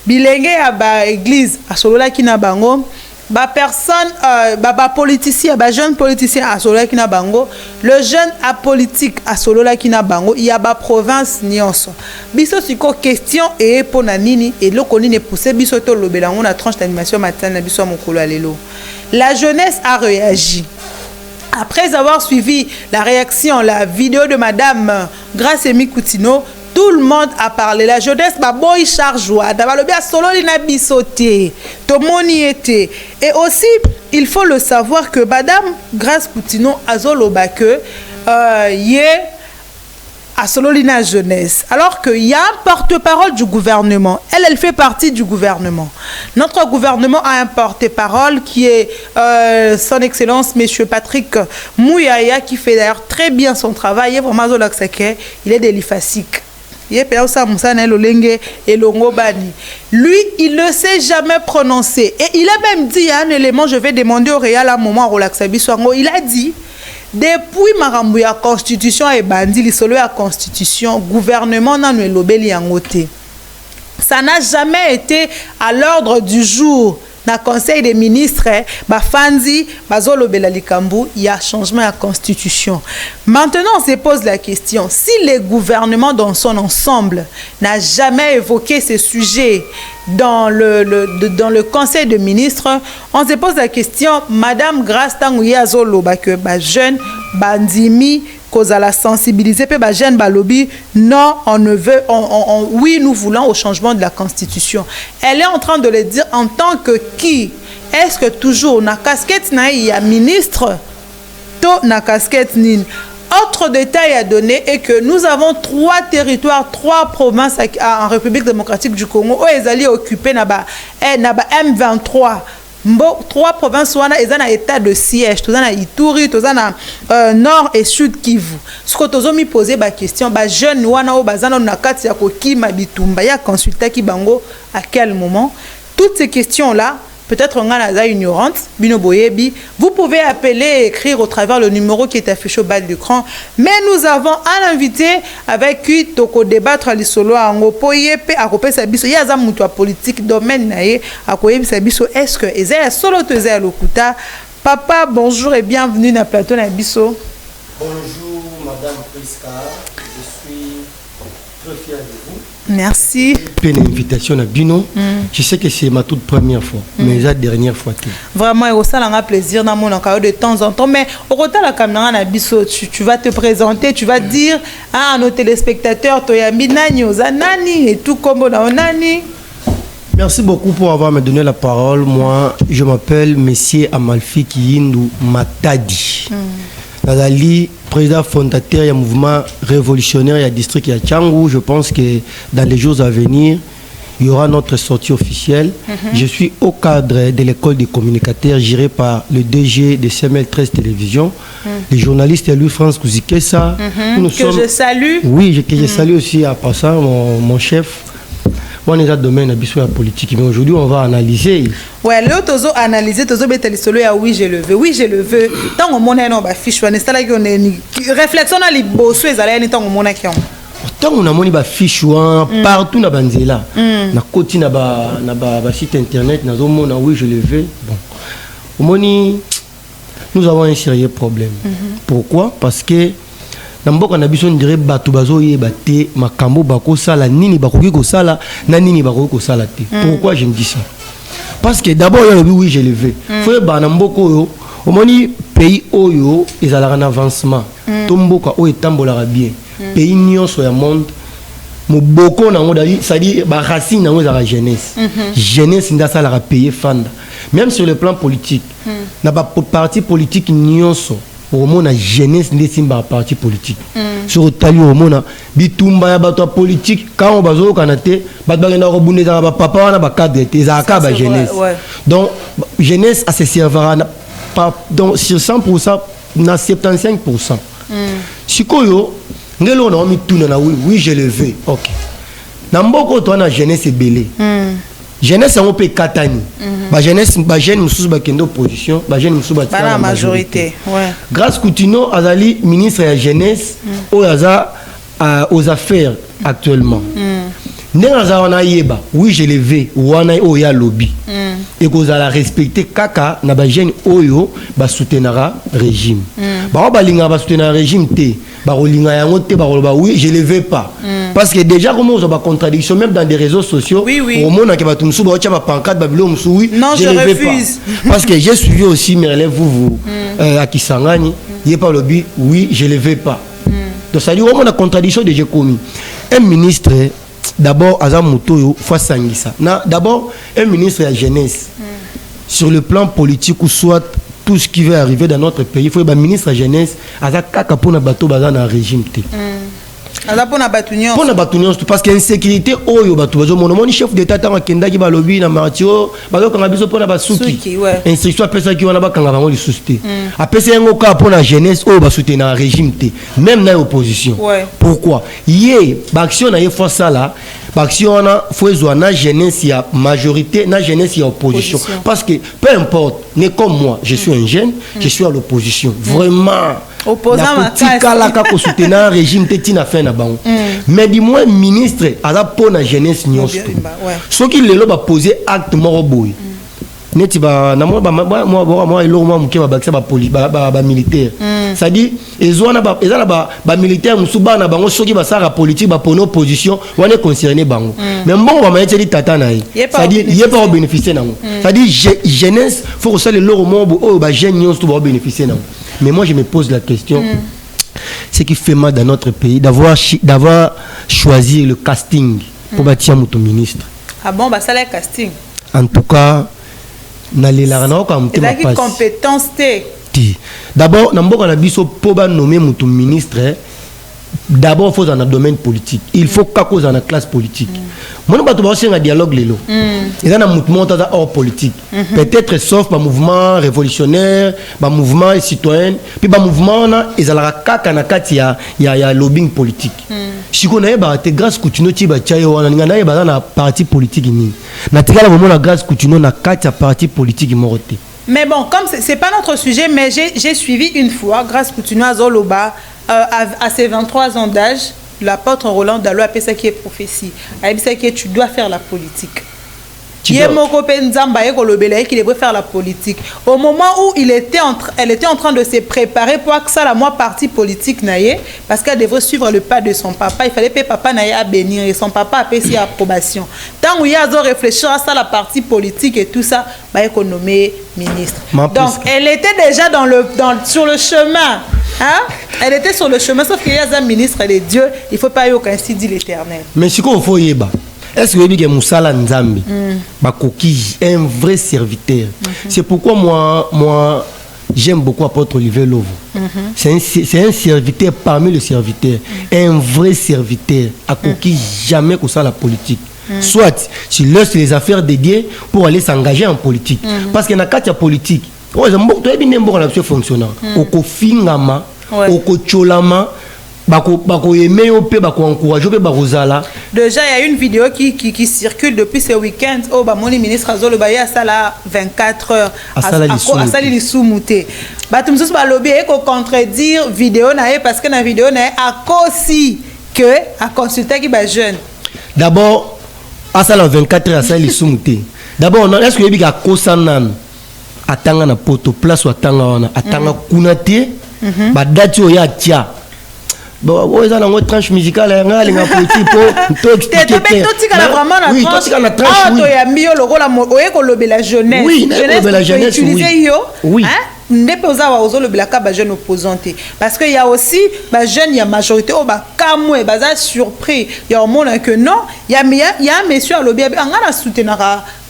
bilenge ya ba église, asola kina bango, ba personne, ba politicien, ba jeune politicien, asola kina bango, le jeune apolitique, asola kina bango, il y a ba province nyonso. Biso siko question et pona nini et loko nini poussé biso to lobelango na tranche d'animation matin na biso mokolo alelo. La jeunesse a réagi. Après avoir suivi la réaction, la vidéo de Madame Grace Emi Koutino, tout le monde a parlé. La jeunesse, bah boy chargeois, d'abord le bien solo lina bisoté, tomoni était. Et aussi, il faut le savoir que Madame Grace Koutino azoloba que yé à Sololina Jeunesse, alors qu'il y a un porte-parole du gouvernement. Elle fait partie du gouvernement. Notre gouvernement a un porte-parole qui est son Excellence, Monsieur Patrick Mouyaya, qui fait d'ailleurs très bien son travail. Il est vraiment il est de l'IFASIC. Lui, il ne s'est jamais prononcé. Et il a même dit, il y a un élément, je vais demander au Réal à un moment, il a dit, depuis marambu ya constitution et bandi lisolo ya constitution gouvernement nanu elobeli yangote. Ça n'a jamais été à l'ordre du jour na conseil des ministres bafanzi bazolobela likambu, il y a changement à constitution. Maintenant on se pose la question, si le gouvernement dans son ensemble n'a jamais évoqué ce sujet dans le conseil de ministres, on se pose la question, Madame Grace Tangouya Zoloba que ba jeune bandimi cause la sensibiliser pe ba jeune balobi non on ne veut oui nous voulons au changement de la constitution. Elle est en train de le dire en tant que qui? Est-ce que toujours na casquette na ya ministre to na casquette nin Autre détail à donner est que nous avons 3 territoires, 3 provinces en République démocratique du Congo où ils allaient occuper naba M23. 3 provinces wana ils ont un état de siège, tous na Ituri, tous na Nord et Sud Kivu. Ce que tozo mi poser ba question ba jeune wana o bazana na kati ya kokima bitumba ya consulter ki bango à quel moment. Toutes ces questions là, peut-être on a ignorante, bino boyebi, vous pouvez appeler et écrire au travers le numéro qui est affiché au bas de l'écran. Mais nous avons un invité avec qui toko débattre à l'isolo ango poyepe à kopé sabiso ya za mutu politique domaine nae à koyebi sabiso est-ce que ezaya solo tezaya lokuta. Papa, bonjour et bienvenue na plateau na biso. Bonjour madame Priska, je suis très fier de vous. Merci. Une invitation à Bino. Je sais que c'est ma toute première fois, mais la dernière fois. Vraiment, ça a un plaisir dans mon cas de temps en temps. Mais au côté de la caméra, tu vas te présenter, tu vas dire à nos téléspectateurs, Toyambi Nani, Ozanani et tout comme Nani. Merci beaucoup pour avoir me donné la parole. Moi, je m'appelle Monsieur Amalfi Kiyindu Matadi. Nazali, président fondateur du mouvement révolutionnaire du district de Tchangou. Je pense que dans les jours à venir, il y aura notre sortie officielle. Je suis au cadre de l'école des communicateurs gérée par le DG de CML13 Télévision, le journaliste Louis-France Kouzikessa. Je salue. Oui, que je salue aussi à passant mon chef. On est dans le domaine de la politique, mais aujourd'hui on va analyser. Ouais, là, tu as analysé, tu as dit oui, je le veux, oui, je le veux. Tant qu'on a une fiche, on est là, on est réflexion à l'ibossu, ils allaient tant qu'on a qui ont. Tant qu'on a une fiche partout na banzela, na côté na ba site internet, na zomo na oui, je le veux. Bon, nous avons un sérieux problème. Pourquoi? Parce que Namboka na biso ndire batu bazo yeba te makambo bako sala nini bakoki ko sala na nini bakoki ko sala te. Pourquoi je me dis ça? Parce que d'abord il y a le oui je le veux. Faut ba na mboko yo omoni pays oyo ezala en avancement. Tomboka o etambola bien. Pays nyonso ya monde moboko na ngodali ça dit ba racine na ngozala jeunesse. Jeunesse nda sala ra payer fanda. Même sur le plan politique. Na ba parti politique nyonso au moment la jeunesse n'est pas parti politique. Sur le tali au moment bitumba ya bato politique quand on bazo kanate batbagenda robunde za papa wana ba cadre za ka jeunesse. Donc jeunesse a se servira donc sur 100% na 75%. Sikoyo ngelo na mi tuna na oui je le veux. OK. Na mboko to na jeunesse belé. Jeunesse on peut katani. Ba jeunesse ba jeune mususu ba kendo opposition, ba jeune mususu ba la majorité. Ouais. Grâce Coutinho azali ministre de la jeunesse aux affaires actuellement. Nengaza wana yeba, oui je le veux, wana oya lobby. Et que la respecter kaka na ba jeune oyo ba soutenara régime. Ba balinga ba soutenara régime te, ba rolinga yango te ba oui je le veux pas. Parce que déjà comme on a contradiction même dans des réseaux sociaux, au monde que ba tumsu ba ba pancarte ba bilo musu oui, non, je refuse. Parce que j'ai suivi aussi mes relèves vous à Kisangani, il pas lobby, oui je le veux pas. Donc ça dit au monde a contradiction déjà commis. Un ministre d'abord Azam Mutoyo faut sangisa. D'abord un ministre de la jeunesse sur le plan politique ou soit tout ce qui va arriver dans notre pays, il faut un ministre de la jeunesse Azak kaka pour na bateau bazan dans régime te. Parce que l'insécurité oyo batu bazo mon chef d'état tant kenda ki balobi na matio bazo kanga biso pona basuki instruction pesa ki wana ba kanga bango li susté apesa yango ka pona jeunesse oyo ba soutenir régime te même na opposition. Pourquoi yé ba action na yé fois ça là ba action na faut na jeunesse ya majorité na jeunesse ya opposition parce que peu importe né comme moi je suis un jeune je suis à l'opposition vraiment opposant la politique la ka ko soutenir régime te tina fait na bango mais du moins ministre ala pona jeunesse nyonso so ki lelo ba poser acte moko boy neti ba na moi ilo moi muke ba bakisa ba militaire ça dit ezwana ba militaire musuba na bango soki ba sara politique ba pona opposition wana concerné bango mais mbongo ba maître di tata na ça dit il est pas bénéficier nango ça dit jeunesse faut que ça le loro mo o ba jeune nyonso ba bénéficier nango. Mais moi je me pose la question, ce qui fait mal dans notre pays d'avoir choisi le casting pour bâtir mon ministre. Ah bon, bah ça le casting. En tout cas, na le la na ko la compétence D'abord, Namboka Nabiso Poba nommé Moutou ministre. D'abord, il faut dans le domaine politique. Il faut qu'à cause dans la classe politique. Moi, nous avons un dialogue lélo. Il y a un mouvement hors politique. Peut-être sauf un mouvement révolutionnaire, un mouvement citoyen, puis un mouvement il y a lobbying politique. Si on a des grâce coutuno ti ba chayo wana ngana ba na parti politique ni. Na tikala moment la grâce coutuno na kati parti politique moroté. Mais bon, comme c'est pas notre sujet, mais j'ai suivi une fois grâce coutuno à Zoloba à ses 23 ans d'âge, l'apôtre Roland Dalo a fait ça qui est prophétie. Il a dit que tu dois faire la politique. Il devrait faire la politique. Au moment où elle était en train de se préparer pour que ça la moi parti politique naïe, parce qu'elle devrait suivre le pas de son papa. Il fallait que papa naïe à bénir et son papa a payé approbation. Tant où il y a à réfléchir à ça la partie politique et tout ça, bah il nommé ministre. Donc elle était déjà sur le chemin. Hein? Elle était sur le chemin, sauf qu'il y a un ministre de Dieu, il ne faut pas y avoir ainsi dit l'Éternel. Mais ce qu'on faut y est, est-ce que vous avez Moussala Nzambi, un vrai serviteur? C'est pourquoi moi j'aime beaucoup apôtre Olivier Lovo. C'est un serviteur parmi les serviteurs, un vrai serviteur, à qui jamais que ça la politique. Soit tu laisses les affaires dédiées pour aller s'engager en politique. Parce qu'il y a un politique. Fonctionnant. Oko fingama, oko cholama, bako aimer pe bako encourager pe bako zala. Déjà il y a une vidéo qui circule depuis ce week-end au mon ministre Azolo Baye à sala 24 heures à sala lisumuté. Batumsus ba lobby eko contredire vidéo nae parce que na vidéo nae a aussi que a consulter qui ba jeune. D'abord à sala 24 heures à sala lisumuté. D'abord est-ce que yebi ka kosanan atanga na poto place ou atanga wana atanga kunate ba date o ya tia bon ouais ça dans tranche musicale nga linga politique pour expliquer oui totika na tranche oui to ya mio logo la oye ko lobela jeunesse oui la jeunesse utiliser yo oui ndepe ozawa ozolobela ka ba jeune opposante parce que il y a aussi ba jeune il y a majorité au ba kamwe baza surpris il y a au monde que non il y a un monsieur à lobby ngana soutenir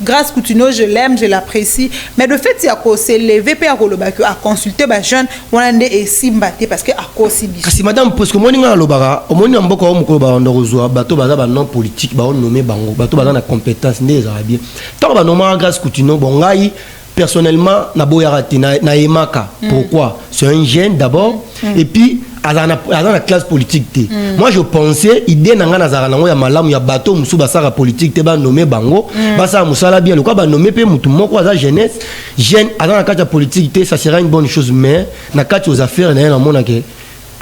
grâce coutuno je l'aime je l'apprécie mais le fait il y a ko s'élever pe à koloba que à consulter ba jeune wana nde esimbate parce que à kosi biso kasi madame parce que moni ngana lobaka omoni mboko mukolo ba ndozwa bato baza ba non politique ba nommer bango bato baza na compétence ndeza bien tant ba nommer grâce coutuno bon ngai personnellement na boyarati na emaka pourquoi c'est un jeune d'abord et puis à la classe politique moi je pensais idée nanga nazara nango ya malamu ya bateau musu basara politique te ba nommer bango basa musala bien le quoi ba nommer pe mutu moko za jeunesse jeune à la carte politique ça sera une bonne chose mais na carte aux affaires na mona ke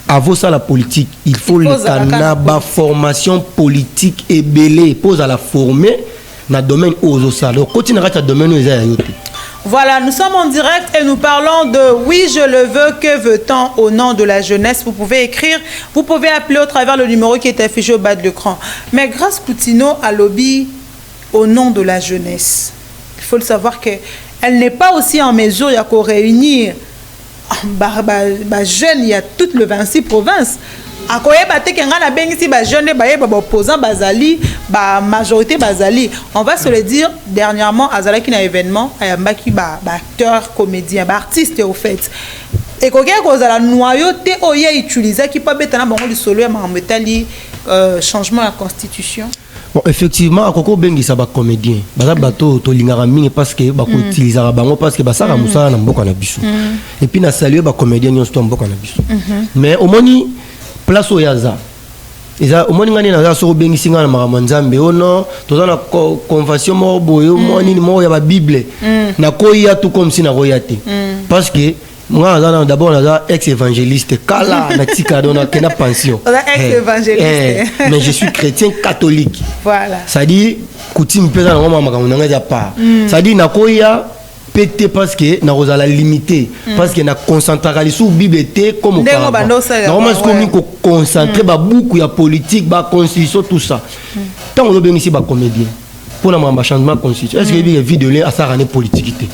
avant ça la politique il faut le canaba formation politique et belé pose à la former na domaine aux ça le continue à domaine aux ayote. Voilà, nous sommes en direct et nous parlons de oui, je le veux, que veut-on au nom de la jeunesse. Vous pouvez écrire, vous pouvez appeler au travers le numéro qui est affiché au bas de l'écran. Mais grâce Coutinho à lobby au nom de la jeunesse, il faut le savoir qu'elle n'est pas aussi en mesure de réunir jeunes, il y a toutes les 26 provinces. A koyeba te kenga na bengisi ba jeune ba yeba ba opposant bazali ba majorité bazali on va se le dire dernièrement azalaki na événement ayambaki ba acteur comédien ba artiste au fait et kokia kozala noyau te oye utiliser qui pas betana bango li solo ya mametali changement à la constitution. Bon effectivement akoko bengisa ba comédien baza bato to lingara mingi parce que ba ko utiliser bango parce que basara musala na mboka na biso et puis na saluer ba comédien nyonso to mboka na biso mais au moni place au yaza eza omoni ngani na so bengisi ngana makambo nzambe ono toza na convention mo boyo mo nini mo ya ba bible na koya tout comme si na koya te parce que moi d'abord on ex évangéliste kala na tika dona kena pension ex évangéliste mais je suis chrétien catholique voilà ça dit coutume pesa na ngoma makambo nanga ya pa ça dit na koya pété parce que na rozala limité parce que na concentrer sur bible té comme normalement ce qu'on ko concentrer ba beaucoup ya politique ba constitution tout ça tant on bien ici ba comédien pour na changement constitution est-ce que il y a vidéo là à ça rané politique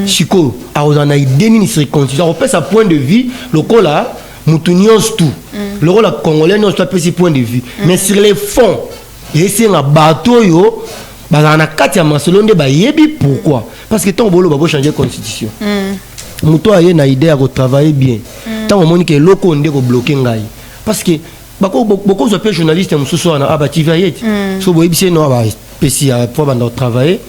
chiko a rozana idée ni sur constitution on peut sa point de vue le cola mutunions tout le rôle congolais non soit petit point de vue mais sur les fonds et c'est un bateau yo ba na kati ya masolonde ba yebi pourquoi parce que tant bolo ba changer constitution muto aye na idée à travailler bien tant au monde que loko ndé ko bloquer ngai parce que beaucoup de journalistes mususu na abati vaillette so boy bise no ba pesi à pour banda travailler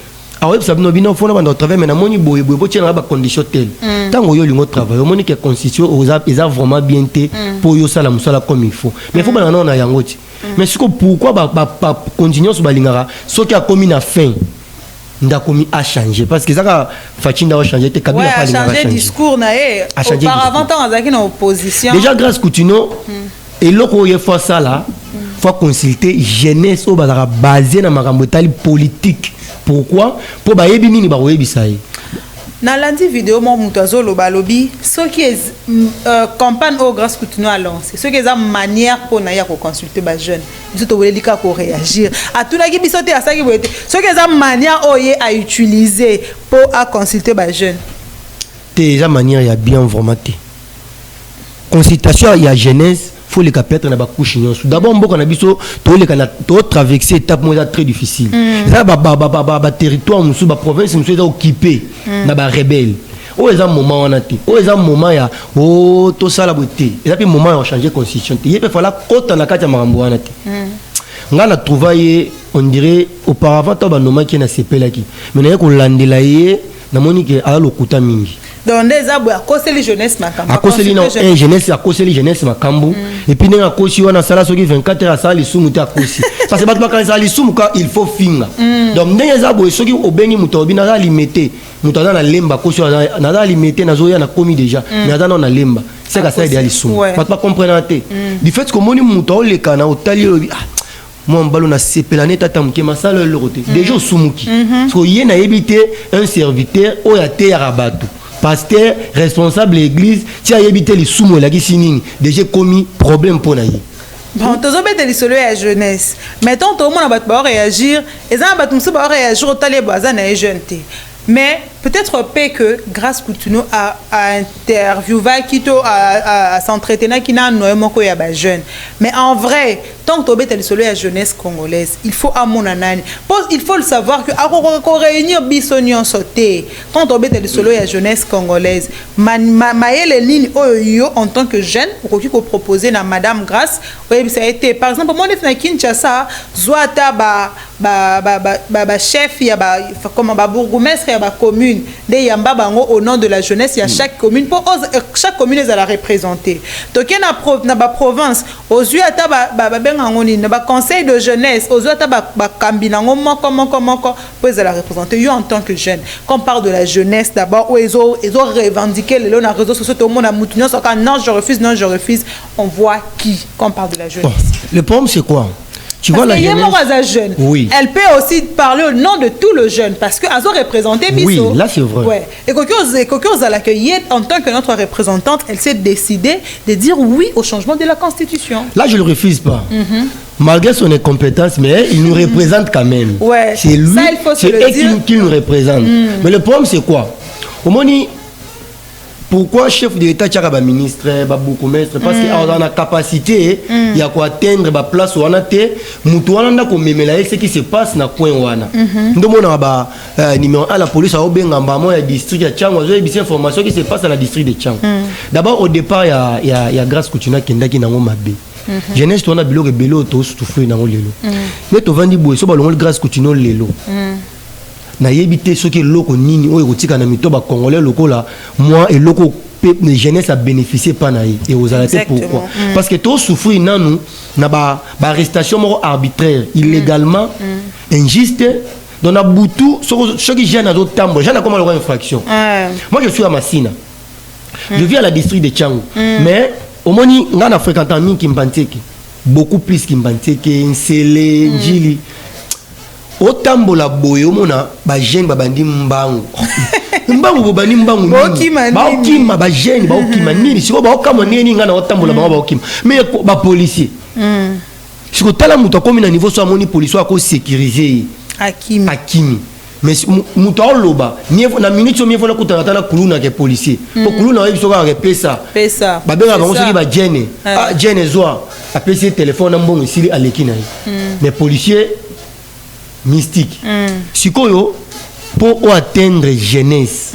ah oui ça no bino fona banda travailler mais na moni boy bo tiena ba condition tel tant yo lingo travailler au monde que constitution aux ils a vraiment bien té pour yo sala musala comme il faut mais faut bana na yango ti mais pourquoi ba continuer sur balingara ce qui a commis na fin ndakomi a changé parce que ça Fachinda a changé te Kabila a changé discours na auparavant tant azaki na opposition déjà grâce Coutinho et loko ye fois ça là faut consulter jeunesse au bazara basé na makambo tali politique pourquoi pour ba yebi nini ba yebisa ye na lundi vidéo mon mutazo lobalobi ce qui est campagne au grâce Coutinho a lancé ce qui est une manière pour na ya ko consulter ba jeune biso to wele lika ko réagir à tout na ki biso te asaki boete ce qui est une manière oye à utiliser pour à consulter ba jeune déjà manière ya bien vraiment te consultation ya jeunesse faut les capter na ba couche d'abord mboko na biso to les kana to traverser étape moi très difficile ça ba territoire musu ba province musu est occupé na ba rebelle o eza moment wana te o eza moment ya o to sala beauté et puis moment ya changer constitution te il peut falloir kota na kati ya makambo wana te nga na trouver on dirait auparavant to ba noma ki na sepelaki mais na ko landela ye na moni ke ala lokuta mingi donc des abou à cause les jeunesse makambo à cause les non jeunesse à cause les jeunesse makambo et puis na kosi wana sala soki 24 heures sala lisumu ta kosi parce que ba ba kanisa lisumu ka il faut finga donc ndenge za boy soki obengi muto bina za limité muto na lemba kosi na za limité na zo ya na komi déjà mais na na lemba c'est ka ça idéal lisumu pas comprendre te du fait que moni muto le kana otali moi mbalo na sepelane tata muke masala le roté déjà sumuki so yena éviter un serviteur o ya te ya rabatu pasteur responsable l'église tu as évité les soumou la qui déjà commis problème pour naïe bon tozo bete li solo ya jeunesse mettons tout le monde va réagir et ça va tout ça va réagir au talé bazan na jeune té mais peut-être que grâce Coutinho à interviewer Kito à s'entretenir qui n'a noément ko ya ba jeune mais en vrai tant que tu es solo la jeunesse congolaise il faut à mon anani il faut le savoir que à réunir bisonion sauté quand tu es solo la jeunesse congolaise maëlle ligne yo en tant que jeune pour qui proposer na madame grâce oui ça a été par exemple moi na Kinshasa zoata ba chef ya ba comme ba bourgmestre ya ba commune de yamba bango au nom de la jeunesse il y a chaque commune pour chaque commune est à la représenter donc na ba province aux yeux ata ba bengangoni na ba conseil de jeunesse aux yeux ata ba kambinango comment pour la représenter yo en tant que jeune quand on parle de la jeunesse d'abord où ils ont revendiqué les na réseaux sociaux tout le monde a moutonné non je refuse on voit qui quand on parle de la jeunesse bon, le problème c'est quoi tu vois la jeunesse jeune. Oui. Elle peut aussi parler au nom de tout le jeune parce qu'elles ont représenté Bisso. Oui, là c'est vrai. Ouais. Et Kokyo à l'accueillir en tant que notre représentante, elle s'est décidée de dire oui au changement de la Constitution. Là je le refuse pas. Malgré son incompétence, mais il nous représente quand même. Ouais. C'est lui, c'est elle qui nous représente. Mais le problème c'est quoi? Au moni pourquoi chef de l'État tchaka ba ministre ba bourgmestre parce que on a la capacité il y a quoi atteindre ba place wana te mutu wana ndako memela ce qui se passe na coin wana ndo mona ba numéro 1 la police a obenga mbamo ya district ya Tchango zo ebisa information qui se passe dans la district de Tchango d'abord au départ il y a grâce Coutinho kendaki nango mabe jeunesse to na biloko belo to souffrir nango lelo mais to vandi boye so ba longo grâce Coutinho lelo na yebité ce que loko nini o erotika na mitoba congolais lokola moi et loko peuple jeunesse a bénéficié pas na et aux arrêtés pourquoi parce que tout souffrir nanu na ba arrestation arbitraire illégalement injuste dans la boutou ce qui gêne à d'autres tambo j'ai comment leur infraction moi je suis à Massina je vis à la district de Tchango mais au moni ngana fréquentant mingi Kimbanteke beaucoup plus Kimbanteke Nsele Njili otambola boye omona ba jeune babandi mbangu bobani mbangu ba okima ba jeune ba okima nini siko ba okama nini ngana otambola ba okima mais ba policier siko tala muto komi na niveau so amoni policier ko sécuriser akimi mais muto oloba na minute mi vola kutana tala kuluna ke policier po kuluna wa biso ka pesa ba benga bango soki ba jeune jeune zoa apesi téléphone na mbongo sili aleki na mais policier mystique sikoyo pour atteindre jeunesse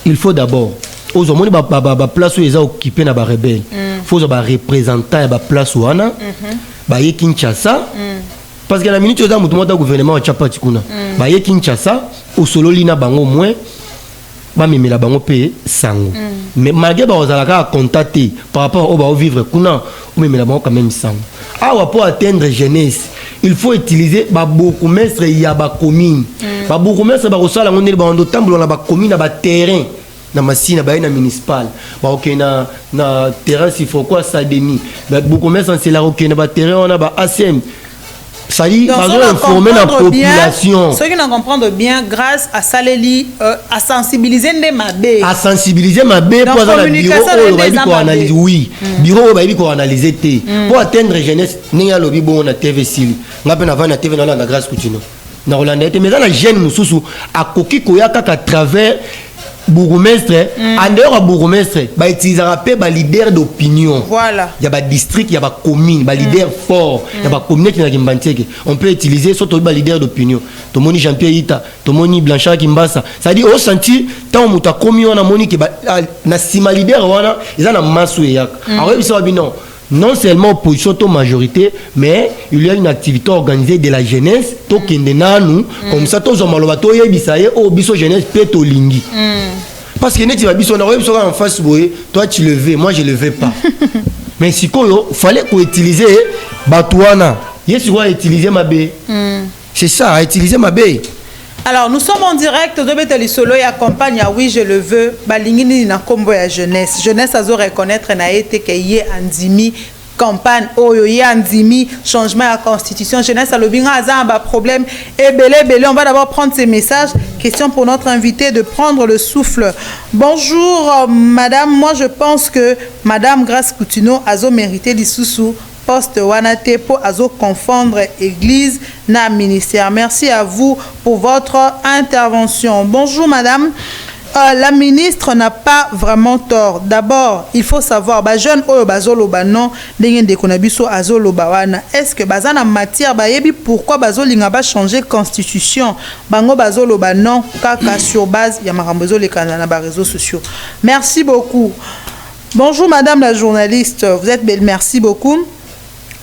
il faut d'abord aux hommes ba place où ils ont occupé na ba rebelle faut ba représentant ba place wana ba ye Kinshasa parce que la minute aux hommes tout gouvernement wa chapati kuna ba ye Kinshasa au solo lina bango moins ba memela bango pe sango mais malgré ba ozalaka contacter par rapport au ba vivre kuna ou memela bango quand même sango awa pour atteindre jeunesse il faut utiliser ba beaucoup mestre ya ba commune ba beaucoup mestre ba rosala ngondeli ba ndo tambulo na ba commune na ba terrain na masina ba na municipal ba OK na terrain s'il faut quoi ça demi ba beaucoup mestre c'est là OK na ba terrain on a ba ACM ça dit va informer la population ceux qui n'en comprennent bien grâce à Saleli à sensibiliser les mabé pour la bureau pour analyser oui bureau pour analyser pour atteindre jeunesse ninga lobi bon na TV sili ngape na vana TV na grâce continue na Rolanda mais dans la jeune mususu akoki koyaka à travers bourgmestre en dehors bourgmestre ba utilisera pe ba leader d'opinion voilà il y a ba district il y a ba commune ba leader fort il y a ba communauté na Kimbanteke on peut utiliser surtout ba leader d'opinion to moni Jean-Pierre Ita to moni Blanchard Kimbasa ça dit au senti tant muta komi wana moni ke na sima leader wana ils na masu yak alors ils sont non non seulement opposition to majorité mais il y a une activité organisée de la jeunesse to kende nanu comme ça to zomaloba to yebisa ye o biso jeunesse pe to lingi parce que neti ba biso na biso en face boye toi tu le veux moi je le veux pas mais si koyo fallait qu'on utilise batouana yesu va utiliser ma bé c'est ça utiliser ma bé. Alors nous sommes en direct de Beteli Solo et accompagne à oui je le veux balingini na kombo ya jeunesse azo reconnaître na été que yé andimi campagne oyo yé andimi changement à constitution jeunesse alobinga aza ba problème et belé on va d'abord prendre ces messages. Question pour notre invité de prendre le souffle. Bonjour madame, moi je pense que madame Grace Coutinho azo mérité l'issoussou poste wanate pour azo confondre église na ministère. Merci à vous pour votre intervention. Bonjour madame. La ministre n'a pas vraiment tort. D'abord, il faut savoir ba jeune oyo bazoloba non ndenge ndeko na biso azoloba wana. Est-ce que bazana matière ba yebi pourquoi bazolinga ba changer constitution? Bango bazoloba non kaka sur base ya makambo ezolekana na ba réseaux sociaux. Merci beaucoup. Bonjour madame la journaliste, vous êtes belle, merci beaucoup.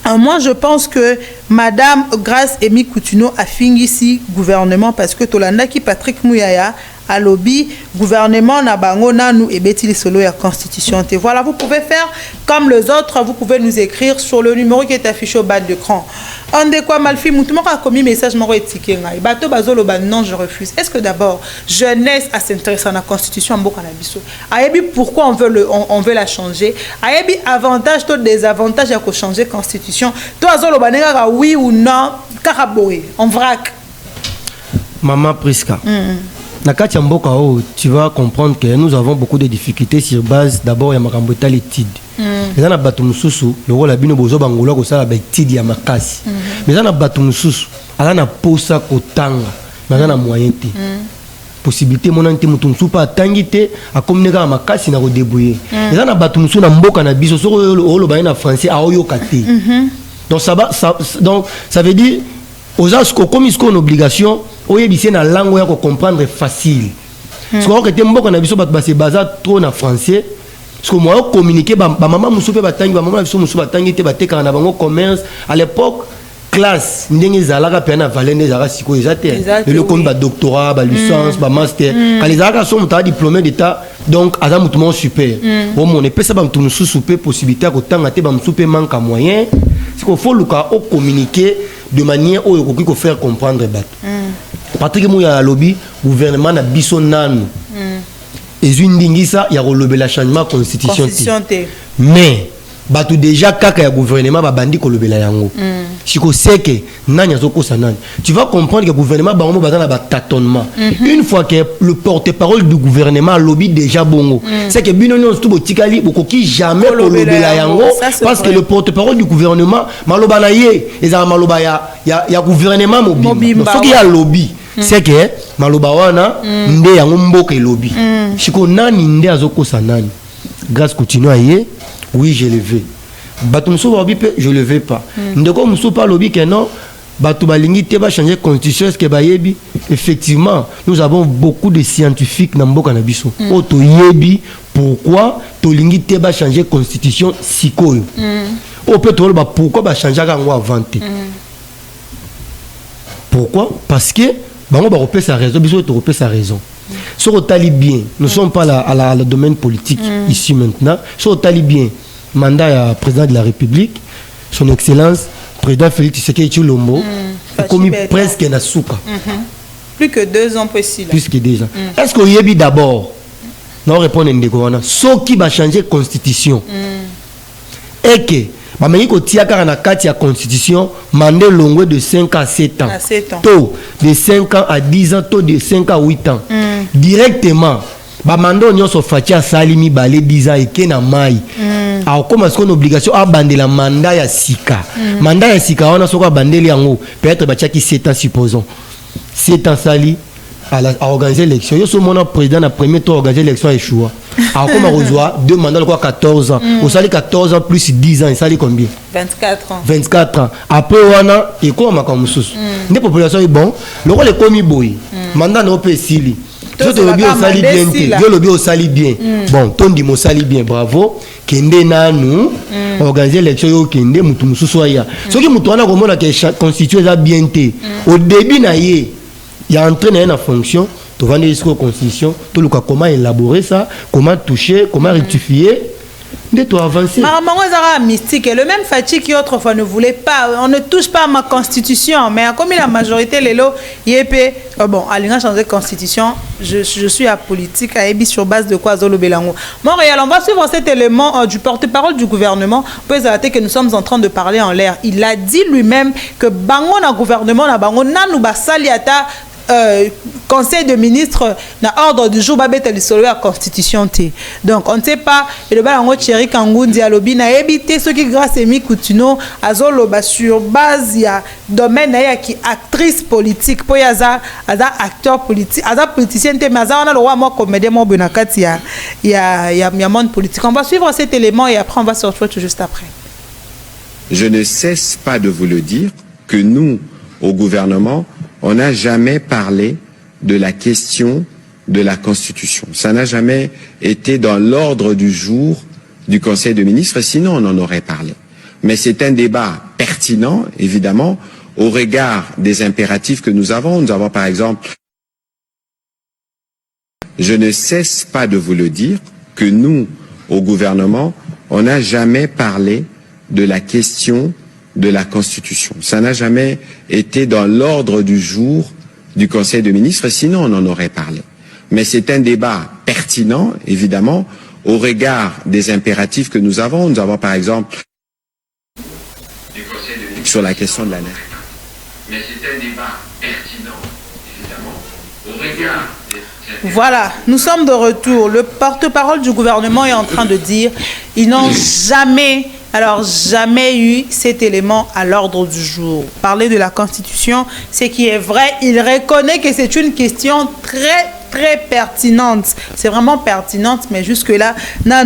Moi, je pense que Madame Grace Emi Coutinho a fini ici gouvernement parce que Tolanda qui Patrick Mouyaya a lobby gouvernement na bango na nous et Betty Solo et la constitution. Et voilà, vous pouvez faire comme les autres, vous pouvez nous écrire sur le numéro qui est affiché au bas de l'écran. On de quoi malfi moutouma a commis message moro étiqué ngai bateau bazolo ba non je refuse. Est-ce que d'abord jeunesse à s'intéresser à la constitution mboka na biso ayebi pourquoi on veut la changer ayebi avantage to désavantage à ko changer constitution to azolo ba nenga oui ou non karaboé en vrac maman Priska na kati ya mboka tu vas comprendre que nous avons beaucoup de difficultés sur base d'abord ya makambo l'étude. Mais na bato mususu le rôle bino bozo bangola ko sala ba étude ya makasi. Mais na bato mususu ala na posa kotanga mais na moyen te. Possibilité monante mutu musu pa tangite a communiquer makasi na ko débrouiller. Mais na bato musu na mboka na biso so rôle ba na français a oyoka te. Donc ça veut dire aux gens comme ils ont une obligation oyebisi na langue ya ko comprendre facile. Parce que te mboka na biso bato ba se baza trop na français. Parce que moi communiquer ba maman musu pe batangi ba maman biso musu batangi te bateka na bango commerce à l'époque classe ndenge zalaka pe na valende zaka siko ezate le comme ba doctorat ba licence ba master quand les zalaka sont muta diplômé d'état donc aza mutu mon super bon mon epesa ba mutu musu super possibilité ko tanga te ba musu pe manque moyen c'est qu'il faut le cas au communiquer de manière au ko faire comprendre bato Patrick Mouya lobby gouvernement na biso nanu et une dingisa ya kolobela changement constitution mais bato déjà kaka ya gouvernement ba bandi kolobela yango siko seke nanya zoko sanani tu vas comprendre que gouvernement bango bazana ba tâtonnement une fois que le porte-parole du gouvernement lobby déjà bongo c'est que bino non tout botikali bokoki jamais kolobela yango parce que le porte-parole du gouvernement maloba na ye ezala maloba ya gouvernement mobimba soki ya lobby c'est que maloba wana nde yango mboka lobby siko nani nde azokosa nani Grace Coutinho aye oui je le veux bato muso babi pe je le veux pas ndeko muso pas lobby que non bato balingi te ba changer constitution est-ce que bayebi effectivement nous avons beaucoup de scientifiques na mboka na biso o to yebi pourquoi tolingi te ba changer constitution sikoyo o peut to ba pourquoi ba changer kango avant te pourquoi parce que bango ba repère sa raison biso to repère sa raison sur au tali bien nous sommes pas à le domaine politique ici maintenant sur au tali bien mandat à président de la République son excellence président Félix Tshisekedi Tshilombo comme presque na souka plus que 2 ans possible plus que 2 ans est-ce que yebi d'abord non répondre ndeko wana so qui va changer constitution et que ba mengi ko tia kaka na kati ya constitution mandé longue de 5 à 7 ans taux de 5 ans à 10 ans taux de 5 à 8 ans directement ba mando nyonso fatia salimi balé 10 ans et ke na mai a comme est-ce qu'on obligation à bander la mandat ya sika mandat ya sika on a soko bandeli yango peut-être ba tiaki 7 ans supposons 7 ans sali à organiser l'élection yo so mon président na premier tour organiser l'élection à échoua a comme rejoa 2 mandats quoi 14 ans au sali 14 ans plus 10 ans et sali combien 24 ans après wana et quoi makambo mususu ne population est bon le rôle est comme boy mandat no pe sili tout le bien au sali bien yo le bien au sali bien bon tondi mo sali bien bravo kende nanu organiser l'élection yo kende mutu mususu aya soki mutu wana komona ke constituer za bien té au début na yé il y a entré dans une fonction tu vas jusqu'aux constitution tout le cas comment élaborer ça comment toucher comment rectifier de toi avancer Maramango Zara mystique et le même Fatih qui autrefois ne voulait pas on ne touche pas à ma constitution mais comme la majorité les lots yépé bon alinga changer constitution je suis à politique à Ebi sur base de quoi Zolo Belango Montréal on va suivre cet élément du porte-parole du gouvernement pour exalter que nous sommes en train de parler en l'air il a dit lui-même que bango na gouvernement na bango nanu basali ata conseil de ministre na ordre du jour babeta lisolo ya constitution té donc on ne sait pas et le balango Thierry Kangundi alobi na ebité ce qui grâce Emi Coutuno azoloba sur base ya domaine ya qui actrice politique po yaza acteur politique aza politicien té mais aza na le roi mo comédien mo bonakati ya monde politique on va suivre cet élément et après on va se retrouver tout juste après. Je ne cesse pas de vous le dire que nous au gouvernement on n'a jamais parlé de la question de la Constitution. Ça n'a jamais été dans l'ordre du jour du Conseil de ministres, sinon on en aurait parlé. Mais c'est un débat pertinent, évidemment, au regard des impératifs que nous avons. Nous avons par exemple... Je ne cesse pas de vous le dire que nous, au gouvernement, on n'a jamais parlé de la question de la Constitution. Ça n'a jamais été dans l'ordre du jour du Conseil de ministres, sinon on en aurait parlé. Mais c'est un débat pertinent, évidemment, au regard des impératifs que nous avons. Nous avons par exemple sur la question de la nef. Mais c'est un débat pertinent, évidemment, au regard des... Voilà, nous sommes de retour. Le porte-parole du gouvernement est en train de dire ils n'ont jamais eu cet élément à l'ordre du jour. Parler de la Constitution, c'est qui est vrai. Il reconnaît que c'est une question très pertinente. C'est vraiment pertinente, mais jusque-là,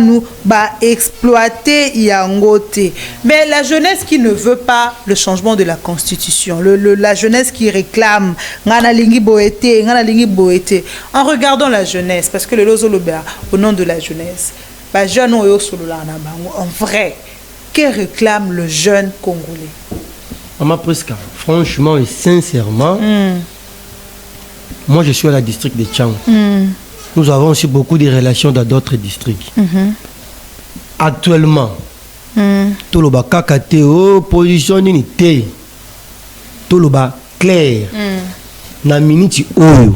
nous va exploiter Yangote. Mais la jeunesse qui ne veut pas le changement de la Constitution, la jeunesse qui réclame, en regardant la jeunesse, parce que le Lozolobea, au nom de la jeunesse, en vrai, que réclame le jeune Congolais? Maman Presca, franchement et sincèrement, moi je suis à la district de Tchang. Nous avons aussi beaucoup de relations dans d'autres districts. Actuellement, tout le bas kakateo position unité, tout le bas clair, na minute oyo,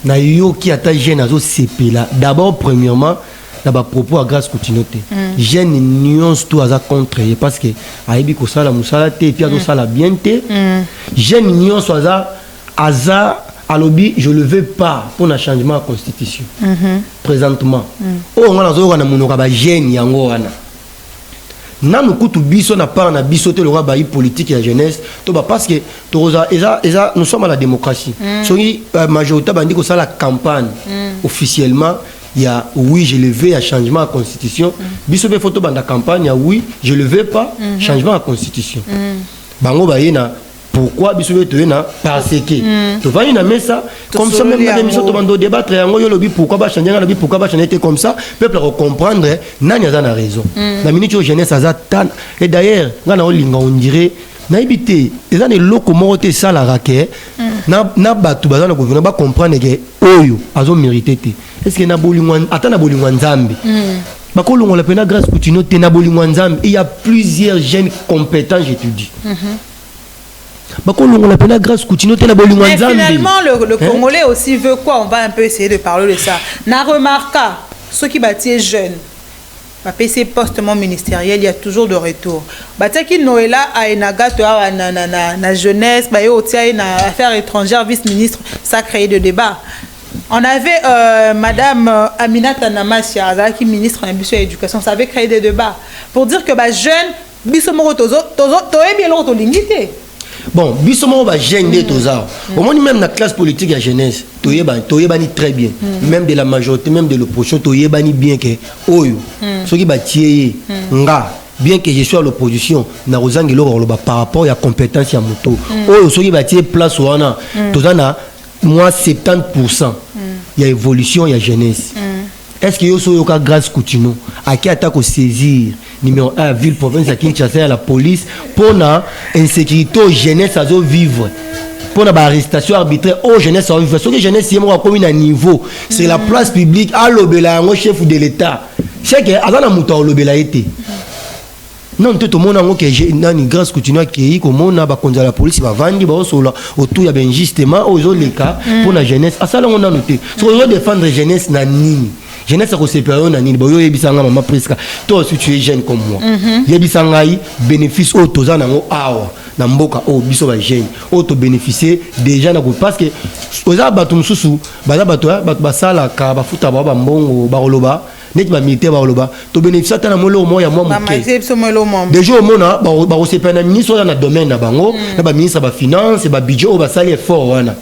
na yo qui atta jeune azo CP là. D'abord premièrement. D'abord propos à grâce continuité jeune nuance tout à contre parce que aibi ko sala musala te puis à sala bien te jeune nuance aza alobi je le veux pas pour un changement de constitution présentement oh on a zo na monoka ba jeune yango wana na mukutu biso na part na biso te le roi baï politique et la jeunesse to ba parce que toza eza nous sommes à la démocratie soki majorité bandi ko sala campagne officiellement il y a oui je le veux à changement à constitution biso be photo banda campagne oui je le veux pas changement à constitution bango bayena pourquoi biso to na parce que to va une messa comme ça même dans l'émission to bando débattre yango yo lobi pourquoi ba changer lobi pourquoi ba changer comme ça peuple comprendre nani a raison la minute au jeunesse azatan et d'ailleurs ngana olinga on dirait na ibité eza ne loko morote sala rake na batu baza na gouvernement ba comprendre que oyo azo mériter te est-ce que na bolingwan atana bolingwan nzambe bakolongo la pena grâce coutinho te na bolingwan nzambe il y a plusieurs jeunes compétents je te dis mais finalement, le Congolais aussi veut quoi? On va un peu essayer de parler de ça. N'a remarqué, ceux qui bâtissent jeunes, PC postement ministériel, il y a toujours de retour. Bataki Noëlla a une na jeunesse, na affaires étrangères, vice-ministre, ça a créé de débats. On avait Madame Aminata Namasia, qui ministre de l'éducation, ça avait créé des débats pour dire que jeunes, bisomoro tozo bien l'autre lingité. Bon, bisomo va gêner tous ça. Au moins même la classe politique et la jeunesse, toyebani très bien. Même de la majorité, même de l'opposition, toyebani bien que oyo. Ce qui va tirer nga, bien que je sois à l'opposition, na rozangelo roloba par rapport à la compétence ya moto. Oyo ce qui va tirer place wana, tozana moi 70%. Il y a évolution, il y a jeunesse. Est-ce que yoso yoka grâce Coutinho à qui attaque au saisir numéro 1 ville province à Kinshasa à la police pour na insécurité aux jeunesse à vivre pour na arrestation arbitraire aux jeunesse à vivre ce que jeunesse yemo comme un niveau c'est la place publique à l'obéla un chef de l'état c'est que avant la muta l'obéla été non tout le monde a que j'ai une grâce Coutinho qui comme on a ba konza la police va vendre ba sola autour ya ben justement aux autres les cas pour la jeunesse à ça là on a noté so on défendre jeunesse na nini jeunesse ko séparer na nini boyo yebisanga mama presque toi si tu es jeune comme moi yebisanga bénéfice au tozana ngo awa na mboka o biso ba jeune o to bénéficier déjà na parce que oza batu mususu baza batu basala ka bafuta ba mbongo ba roloba net ba militaire ba roloba to bénéficier tana molo mo ya moi muké déjà au mona ba ko séparer na ministre na domaine na bango na ba ministre ba finance ba budget o ba sali effort wana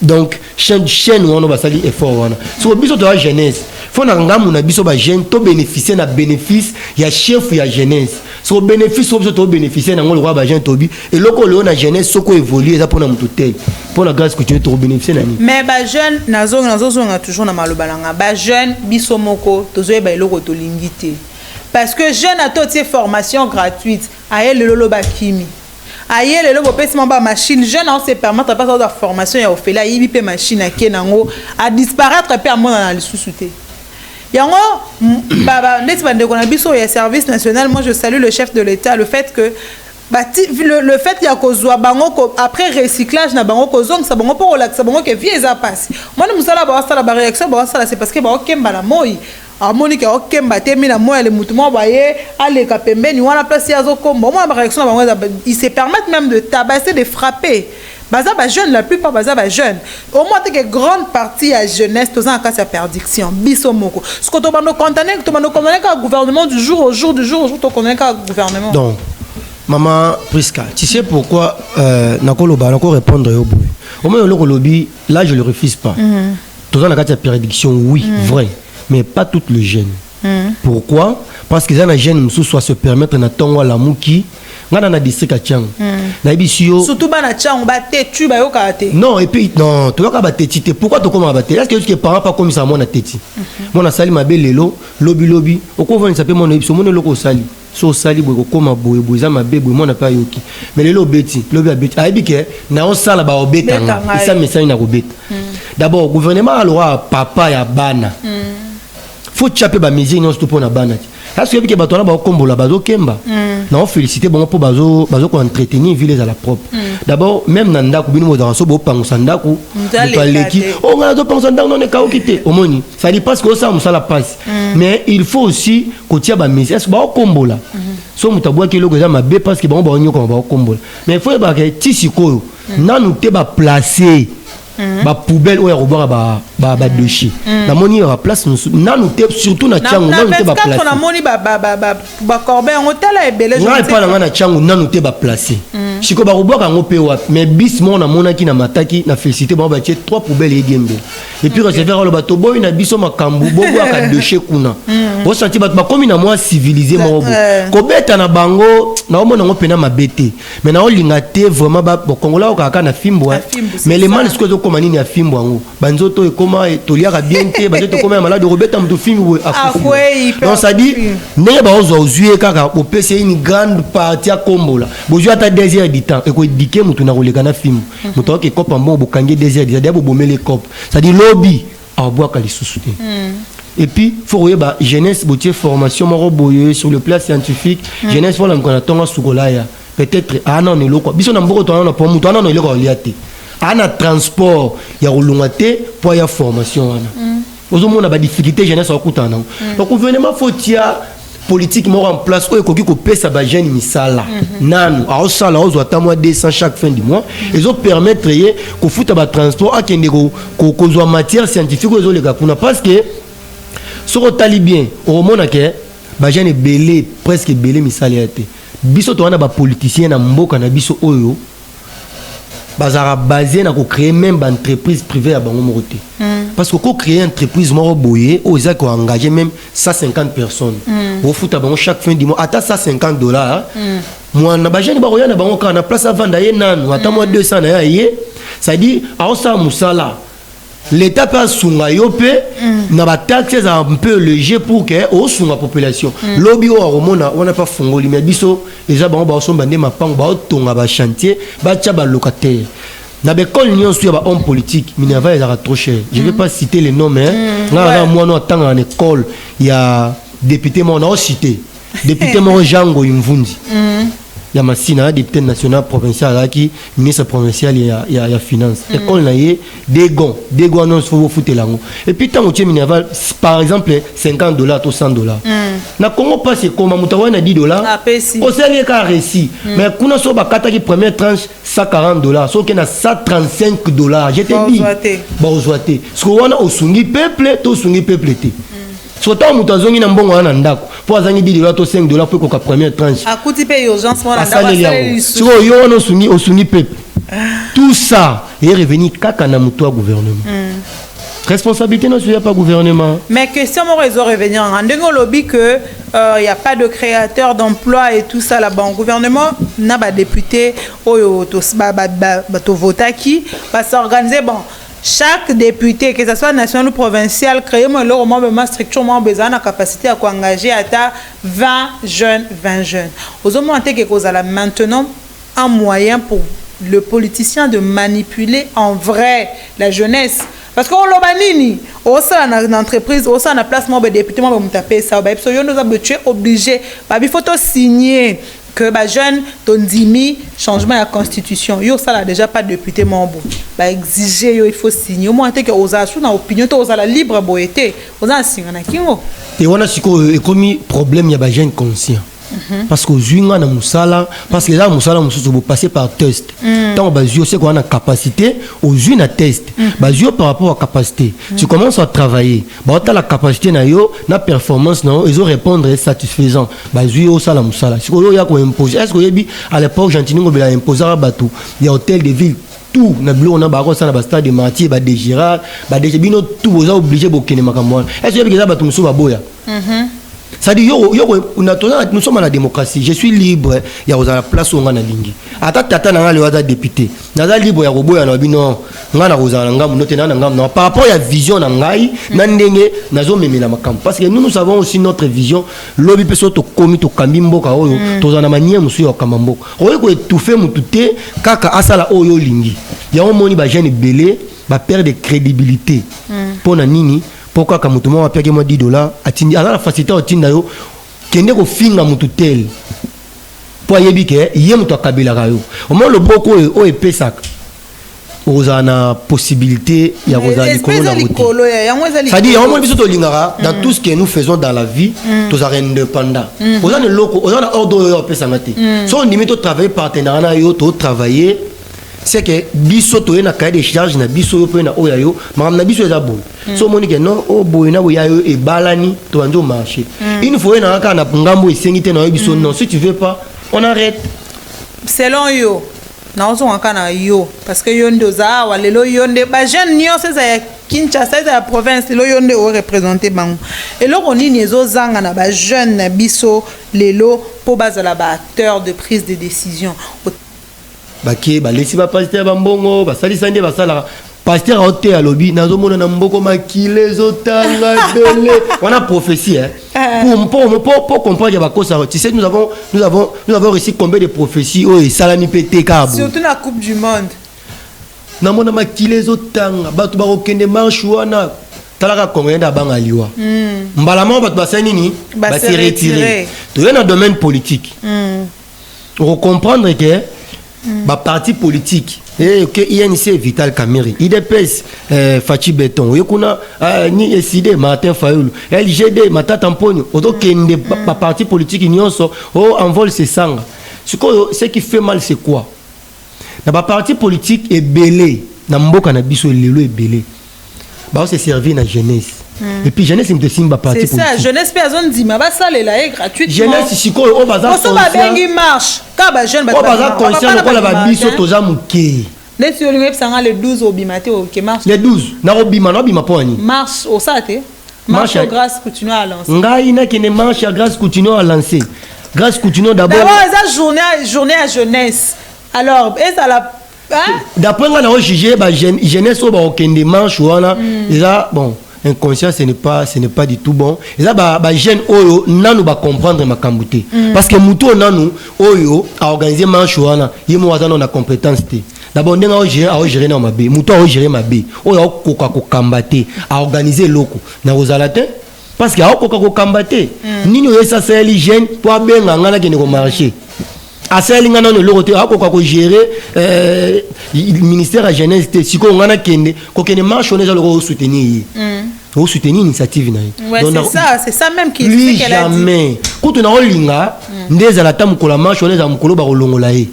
donc chaîne on va salir effort wana so biso to la jeunesse faut na ngamu na biso ba jeune to bénéficier na bénéfice ya chef ya jeunesse so bénéfice biso to bénéficier na ngolo ba jeune tobi et loko le na jeunesse soko évoluer ça pour na mututel pour la grâce que tu to bénéficier na ni mais ba jeune nazo on a toujours na malobalanga ba jeune biso moko tozo ba eloko to lingité parce que jeune a toute formation gratuite a elle lolo ba kimi aïe le bopesiment ba machine jeune on se permettre pas de formation ya ofela yibi machine à kenango à disparaître pe amona na lisusuté yango baba ndeti bande ko na biso ya service national moi je salue le chef de l'état le fait que le fait ya kozwa bango après recyclage na bango kozong sa bango pour relaxer bango que vie eza passe moi ne musala ba sala ba réaction ba sala c'est parce que ba okemba na moi Monique okemba temi na moi le mutumo baye ale ka pembeni wana place ya zokombo moi ba réaction bango ils se permettent même de tabasser de frapper baza ba jeune la plupart baza ba jeune au moins que grande partie à jeunesse tous en cas de perdition biso moko ce que to bando condamner ka gouvernement du jour au jour to connaît ka gouvernement donc maman Priska tu sais pourquoi nakoloba nako répondre au bout au moins le lobby là je le refuse pas tous en cas de perdition oui vrai mais pas toutes les jeunes. Pourquoi? Parce que les jeunes soit se permettre na tongo la muki ngana na district a Tchang. Na ibisio surtout ba na Tchang ba tetu ba yo ka te. Non et puis non, tu ka ba tetite. Pourquoi to comment ba te? Est-ce que parents pas comme ça moi na teti. Moi na sali ma lelo lobby au ko vendre ça peut mon ibisio mon loko sali. So sali boy ko koma boy za ma bebe moi na pas yoki. Mais lelo beti, lobby a beti. Aibike na on sala ba obeta. Ça message na obeta. D'abord gouvernement a le droit papa ya bana. Faut chaper ba musique non pour na bana. Est-ce que ba tona ba kombola bazo kemba. Non féliciter bon pour bazo ko entretenir ville à la propre. D'abord même nanda ku bino modara so bo pango sandaku. Leki. On nga zo pango sandaku non e ka okite. Omoni. Ça dit parce que ça musala passe. Mais il faut aussi ko tia ba musique. Est-ce ba kombola. So mutabwa ke logo za mabe parce que ba nyoko ba kombola. Mais il faut ba ke tisiko nanu te ba placer. Ba poubelle ou robot ba déchets na moni la place nanu te surtout na Tchango nanu te ba placer na moni ba corbeille on tala ebele je ne sais pas na Tchango nanu te ba placer siko ba robot ka ngopé wa mais bis mon na monaki na mataki na félicité ba ba tie 3 poubelles et gembe et puis recevoir le bateau boy na biso makambu bobo aka déchets kuna au senti bato bakomi na moi civilisé moko kobeta na bango na omona ngo pena mabete mais na olinga te vraiment ba kongola okaka na fimbo mais les mal ce que koma nini ya fimbo ngo banzoto ekoma toliaka bien te banzoto koma malade robeta mutu fimbo akufi donc ça dit ndenge ba ozo ozuye kaka opese une grande partie à kombola bozwa ta 2 heures du temps eko dike mutu na koleka na fimbo mutu ke kopa mbo bokangi 2 heures déjà bo bomele cop ça dit lobby aboaka lisusu te. Et puis faut regarder jeunesse botier formation moro boye sur le plan scientifique jeunesse voilà ngona tonga sukolaya peut-être ana ne loko biso na mboko tona na po mutu ana no leko liate ana transport ya kolungate pour ya formation ana ozomona ba difficulté jeunesse okutana donc gouvernement faut tia politique mort en place où ekoki ko pesa ba jeune misala nanu a osala ozo atamwa 200 chaque fin du mois ils ont permettre ko futa ba transport akende ko kozwa matière scientifique ozo le kapuna parce que soko tali bien au mona ke ba jeune belé presque belé misala yate biso to wana ba politicien na mboka na biso oyo bazara basé na ko créer même ba entreprise privée à bango moroté parce que ko créer entreprise moro boyé aux a ko engager même 150 personnes au foot bango chaque fin du mois ata $150 moi na ba jeune ba roya na bango kana place à vendre ye nanu ata moi 200 na ye ça dit a osa musala l'état peut sunga yope na ba taxes un peu léger pour que au sunga population lobby o romona on n'a pas fongoli mais biso déjà bango ba somba ndé mapango ba tonga ba chantier ba tia ba locataire na bekol nyon sur ba homme politique minava ezara trop cher je vais pas citer les noms mais là moi no tanga en école il y a député mon on cité député mon Jango Imvundi ya masina député national provincial qui ministre provincial ya finance école na ye dégon non faut foutre lango et puis tant que minava par exemple $50 ou $100 na Congo passe comme mutawa na $10 au sérieux ka récit mais kuna so bakata ki première tranche $140 so que na $135 j'étais dit ba ozoate ce qu'on a osungi peuple to sungi peuple te Soit mutazongi na mbongo wana ndako po azangi $10 to $5 pour ko première tranche akuti pe urgence mona ndako siko yo no osuni peuple tout ça est revenu kaka na mutu wa gouvernement responsabilité non sur pas gouvernement mais question mon réseau revenir en dengo lobby que il y a pas de créateur d'emploi et tout ça là-bas au gouvernement na ba député oyo to to votaki va s'organiser bon. Chaque député, que ce soit national ou provincial, crée une structure besoin de capacité à engager à 20 jeunes. Aux hommes, maintenant un moyen pour le politicien de manipuler en vrai la jeunesse. Parce qu'on l'a banni, au sein d'une entreprise, au sein d'un placement de député, on va taper ça. Nous sommes obligés, il faut signer. Que les jeunes ont dit changement de la constitution. Yo ça là déjà pas de député membre. Bah exiger il faut signer. Au moins que aux asous na opinion to aux la libre boété. Aux a signer na kingo. Et on a siko ekomi problème ya ba jeune conscient. Parce que zuinga na musala parce que là musala mususu bo passer par test. Tant bazio c'est qu'on a capacité aux na test. Bazio par rapport à capacité. Tu commences à travailler. Ba ta la capacité na yo na performance na ils ont répondre satisfaisant. Bazio sala musala. Si ko ya ko imposer. Est-ce que yebi à l'époque Gentini ko bela imposer à batou. Il y a hôtel de ville tout na blo na ba ko sana ba stade de Martyr ba de Girard ba de bino tout vous obligé bo kene makamwa. Est-ce que yebi za batou musu ba boya? Ça dit nous sommes à la démocratie. Je suis libre. Il y a la place où on a lingi. Tata na le député. Naza libre ya roboya na bino. Ngana rozala ngam notena na ngam. Par rapport à la vision na ngai na ndenge nazo memela makam. Parce que nous avons aussi notre vision. Lobi peso to komi to kambi mboka oyo. Tozana manière musu ya kamamboka. Oyo ko étouffer mutute kaka asala oyo lingi. Ya omoni ba jeune belé ba perdre de crédibilité. Pona nini? Pourquoi quand mutu mwa pia moi $10 atindi ala la facilité otinda yo kende ko finga mutu tel po yebi ke ye mutu akabila kayo au moins le boko o epesa ozana possibilité ya kozali likolo na mutu ça dit on biso to lingara dans tout ce que nous faisons dans la vie tous are indépendants ozana loko ozana ordre yo pesa ngati so on limite to travailler partenariat na yo to travailler c'est que biso to na cahier de charge na biso yo pe na oya yo makam na biso eza bon so monique non o boy na oya yo e balani to anzo marché une fois na ka na ngambo esengite na biso non si tu veux pas on arrête selon yo na yo parce que yonde oza walelo yonde ba jeune nyonso za Kinshasa za province lo yonde o représenter bango eloko nini ezozanga na ba jeune na biso lelo po bazala ba acteur de prise de décision baki balesi ba pasteur bambongo basalisa nde basala pasteur aote à lobby nazomona na mboko makile zotanga bele on a prophétie pour comprendre ba kosa tu sais nous avons reçu combien de prophéties et salami pété kabo surtout la coupe du monde na mona makile zotanga batu ba okende marche wana talaka kongenda banga liwa mbalama batu basani ni ba se retirer tu es dans domaine politique on comprendre que ba parti politique et que INC Vital Kamiri IDPS Fachi Beton yekuna ni SID Martin Fayoulou LGD Matata Mponyo otokende ba parti politique nyonso o envol se sanga ce qui fait mal c'est quoi na ba parti politique est belé na mboka na biso lelo est belé ba se servir na jeunesse et puis jeunesse me simba parti politique c'est ça jeunesse pe azon dima ba salela est gratuitement jeunesse siko o baza conscient ba bengi marche ka ba jeune ba o baza conscient ko la ba biso toza muke les sur le sanga le 12 au bimate au que marche le 12 na obima poni marche au sate marche grâce continue à lancer ngai na kene marche à grâce continue à lancer grâce continue d'abord ça journée à jeunesse alors et ça la d'après nga na juger ba jeunesse au ba okende marche wana déjà bon inconscient ce n'est pas du tout bon et ça ba jeune oyo nanu ba comprendre makambuté parce que muto nanu oyo a organiser marche wana yemo wazana na compétence té d'abord ndenga o gérer na mabe muto o gérer mabe oyo koka ko kambaté a organiser loko na ozalate parce que a koka ko kambaté nini oyo ça c'est les jeunes pour benga ngana kene ko marcher asali ngana no loko te a koka ko gérer ministère à jeunesse siko ngana kende ko kene marche on est le soutenir au soutenir l'initiative na ouais c'est ça même qui fait qu'elle a dit jamais quand on a olinga ndeza la tam ko la marche on est am kolo ba kolongola e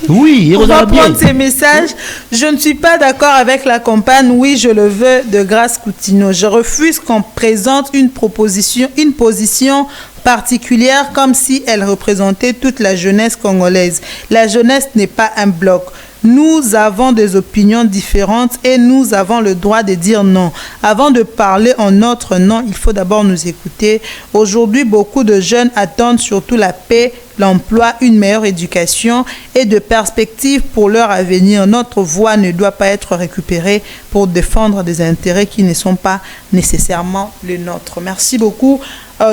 oui on va prendre ces messages. Je ne suis pas d'accord avec la campagne oui je le veux de Grâce Coutinho. Je refuse qu'on présente une position particulière comme si elle représentait toute la jeunesse congolaise. La jeunesse n'est pas un bloc. Nous avons des opinions différentes et nous avons le droit de dire non. Avant de parler en notre nom, il faut d'abord nous écouter. Aujourd'hui, beaucoup de jeunes attendent surtout la paix, l'emploi, une meilleure éducation et de perspectives pour leur avenir. Notre voix ne doit pas être récupérée pour défendre des intérêts qui ne sont pas nécessairement les nôtres. Merci beaucoup.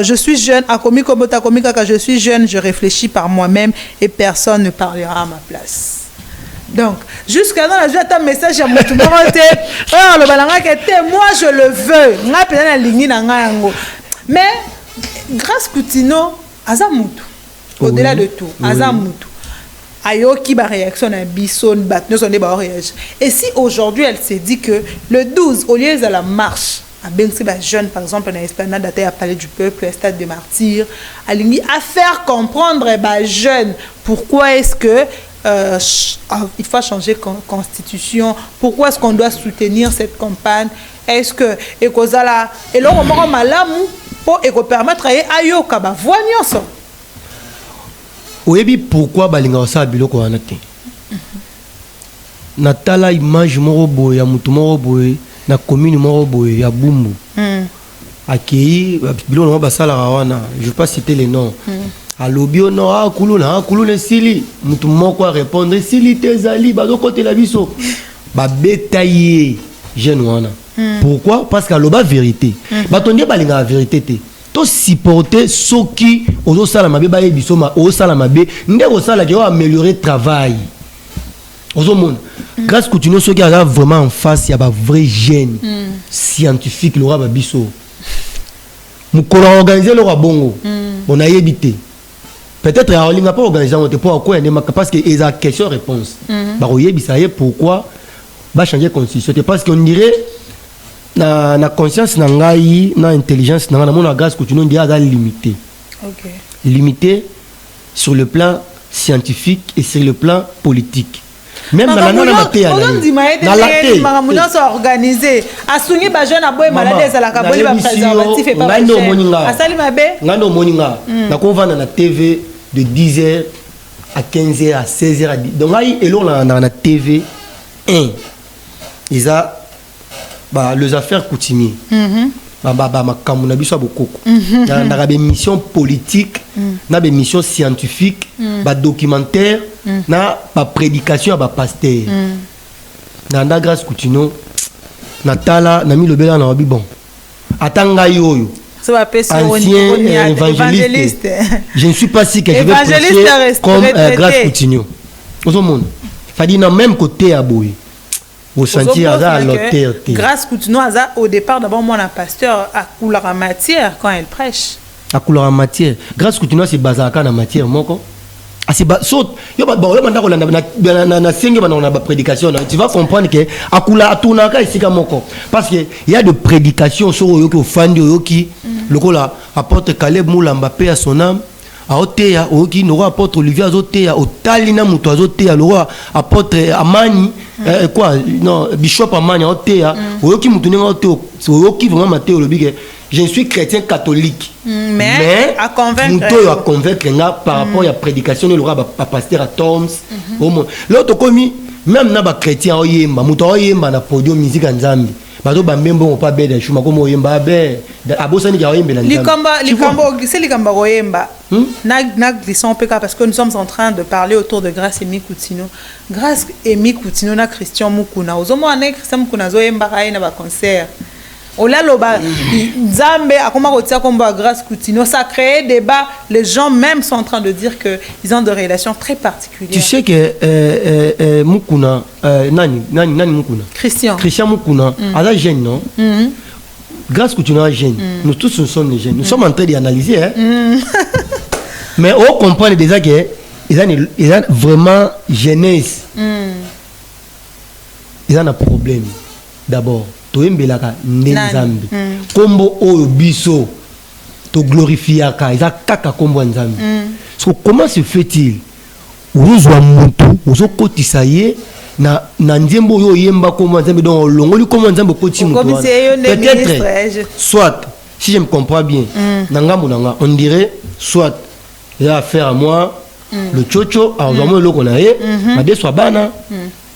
Je suis jeune, je suis jeune, je réfléchis par moi-même et personne ne parlera à ma place. Donc, jusqu'à dans la joie, un message à mon tout le monde. Moi, je le veux. Mais, Grâce Coutinho, Azamutu, au-delà de tout, Azamutu, Ayoki, ba réaction à Bisson, et si aujourd'hui elle s'est dit que le 12, au lieu de la marche, à Bensiba jeune, par exemple, dans l'esplanade à Palais du Peuple, le stade des Martyrs, à faire comprendre les jeunes pourquoi est-ce que il faut changer constitution, pourquoi est-ce qu'on doit soutenir cette campagne, est-ce que et là et là on malamu pour permettre à yoka ba voignon oyebi pourquoi balinga sa biloko wana te natala image moko boye ya mutu moko boye na commune moko boye ya Bumbu akei biloko basalaka wana je vais pas citer les noms alobio no kuluna sili mutu moko a répondre sili tezali bazokote la biso ba betailler jeune wana pourquoi parce que aloba vérité batonde balinga la vérité te to supporter soki ozo sala mabe ba yebiso ma o sala mabe ndeko sala ki o améliorer travail ozo mon Grâce Coutinho soki a vraiment en face ya ba vrai jeune scientifique lora ba biso mukolo organiser le bongo on a yebité peut-être on n'a pas organisé pourquoi parce que ils a question réponse bah pourquoi va changer constitution parce qu'on dirait na conscience na ngai na intelligence na mon Grâce Coutinho on dirait limité limité sur le plan scientifique et sur le plan politique même dans la organisé asuni ba jeune aboy malade za la kaboli ba préservatif et pas asali mabe ngano moninga na ko vana na TV de 10h à 15h, à 16h, à 10h. Donc, ils ont la TV 1. Ils ont les affaires coutumières. Des missions politiques, des missions scientifiques, des documentaires, des prédications à pasteur. Dans la grâce coutumière, Natala, Nami le Béla, bon. Attends, yoyo. Ancien évangéliste. Je ne suis pas si que je vais prêcher comme grâce coutumière. Au monde. C'est-à-dire, même côté à Boui. Au sentier à l'auteur. Grâce coutumière, au départ, d'abord, moi, un pasteur à couleur en matière quand elle prêche. À couleur en matière. Grâce coutumière, c'est basé à la matière, moi, quoi. Tu vas comprendre que parce qu'il y a des prédications sur le fan qui apporte Caleb Moulamba paix à son âme. Aotea oki no apôtre Olivier azotea otalina muto azotea lo apôtre Amani quoi non bishop Amani aotea oki muto ninga otea oki vraiment Matthieu lobike je suis chrétien catholique mais à convaincre par rapport à la prédication de l'aura pasteur à Toms l'autre commis même na ba chrétien oyemba muto oyemba na podium musique nzambi bato bambembo pas bête chuma comme oyemba be abosani ya oyemba na c'est likamba oyemba na glissons peka parce que nous sommes en train de parler autour de Grâce Emi Coutinho. Grâce Emi Coutinho na Christian Mukuna ozomo ane Christian Mukuna zoyemba kai na ba concert Ola loba Nzambe akoma kotia kombo à Grâce Coutinho, ça crée débat. Les gens même sont en train de dire que ils ont des relations très particulières. Tu sais que Mukuna nani Mukuna Christian Mukuna ala jeune non Grâce Coutinho est jeune. Nous tous nous sommes des jeunes. Nous sommes en train d'analyser mais on comprend déjà que ils ont vraiment jeunesse. Ils ont un problème d'abord. Toembelaka nzambi kombo oyo biso to glorifiaka eza kaka kombo nzambi so comment se fait-il uzwa mutu uzokotisa ye na nzembo oyo yemba kombo nzambi donc longoli kombo nzambi okoti mutu peut-être soit si je me comprends bien nanga on dirait soit il a affaire à moi le chocho azamo loko na ye ade soit bana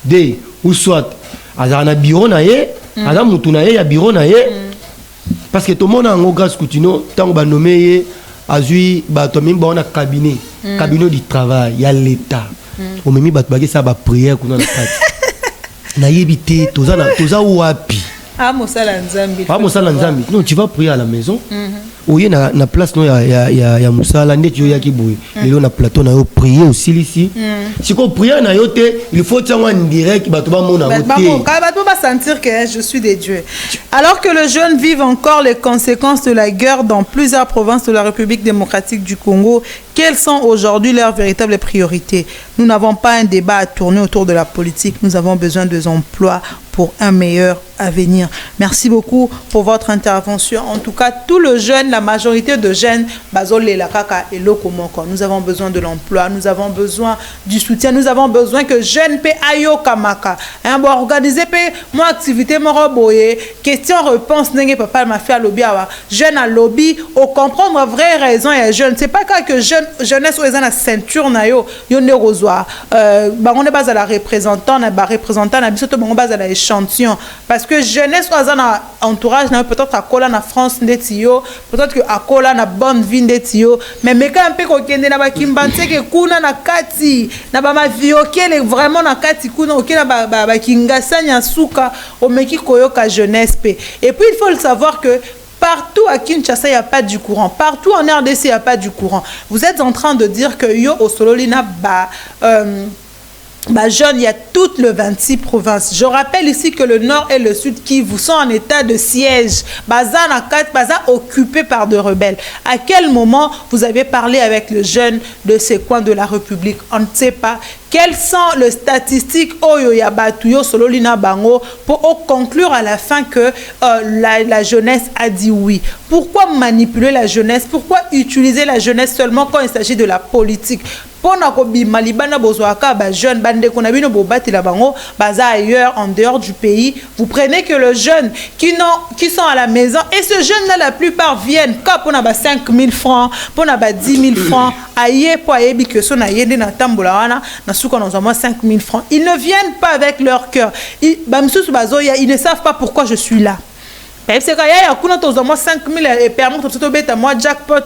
de ou soit azana bureau na ye Adam Moutouna ya bureau na ye parce que tout le monde a un Grâce Coutinho tant que nommé azui ba to même ba cabinet du travail ya l'état au même ba to ça ba prière kuna na kati na yebité toza wapi mosala nzambi non tu vas prier à la maison oye na place no ya musala ndeti yo yaki boye lelo na plateau na yo prier aussi ici si ko prier na yo te il faut tiens en direct bato ba mona bato ba sentir que je suis des dieux. Alors que les jeunes vivent encore les conséquences de la guerre dans plusieurs provinces de la République démocratique du Congo, quelles sont aujourd'hui leurs véritables priorités? Nous n'avons pas un débat à tourner autour de la politique, nous avons besoin de emplois pour un meilleur avenir. Merci beaucoup pour votre intervention. En tout cas, tout le jeune, la majorité de jeunes, nous avons besoin de l'emploi, nous avons besoin du soutien, nous avons besoin que jeunes paient ayo kamaka. Organiser moi activité moroboye, question-réponse, n'est papa m'a fait à lobby, jeune à lobby, au comprendre vraie raison et jeune. C'est pas que jeunesse ou la ceinture na yo ne reçoit. On est basé à la représentant, na représentant, na biso to on base à la échantillon parce que jeunesse ou à entourage na peut-être à Kola na France ndetio, peut-être que à Kola na bonne vie ndetio, mais meka un peu ko kende na ba kimbanse ke kuna na kati na ba ma vioquer vraiment na kati kuna okena ba kingasanya suka o meki koyoka jeunesse pe. Et puis il faut le savoir que partout à Kinshasa, il n'y a pas du courant. Partout en RDC, il n'y a pas du courant. Vous êtes en train de dire que yo au Sololina jeune, il y a toutes les 26 provinces. Je rappelle ici que le nord et le sud qui vous sont en état de siège. Baza occupé par des rebelles. À quel moment vous avez parlé avec les jeunes de ces coins de la République? On ne sait pas. Quelles sont les statistiques pour conclure à la fin que la jeunesse a dit oui? Pourquoi manipuler la jeunesse? Pourquoi utiliser la jeunesse seulement quand il s'agit de la politique? pona ko bima libana bozwaka ba jeune bande ko na bino bobati la bango baza ailleurs en dehors du pays. Vous prenez que le jeune qui sont à la maison et ce jeune là la plupart viennent quand pona ba 5 000 francs, pona ba 10 000 francs, aye po ayebi que so na yende na tambola wana na suka na zama 5 000 francs. Ils ne viennent pas avec leur cœur. Ils ne savent pas pourquoi je suis là. C'est quand il y a 5 000 et permis de moi jackpot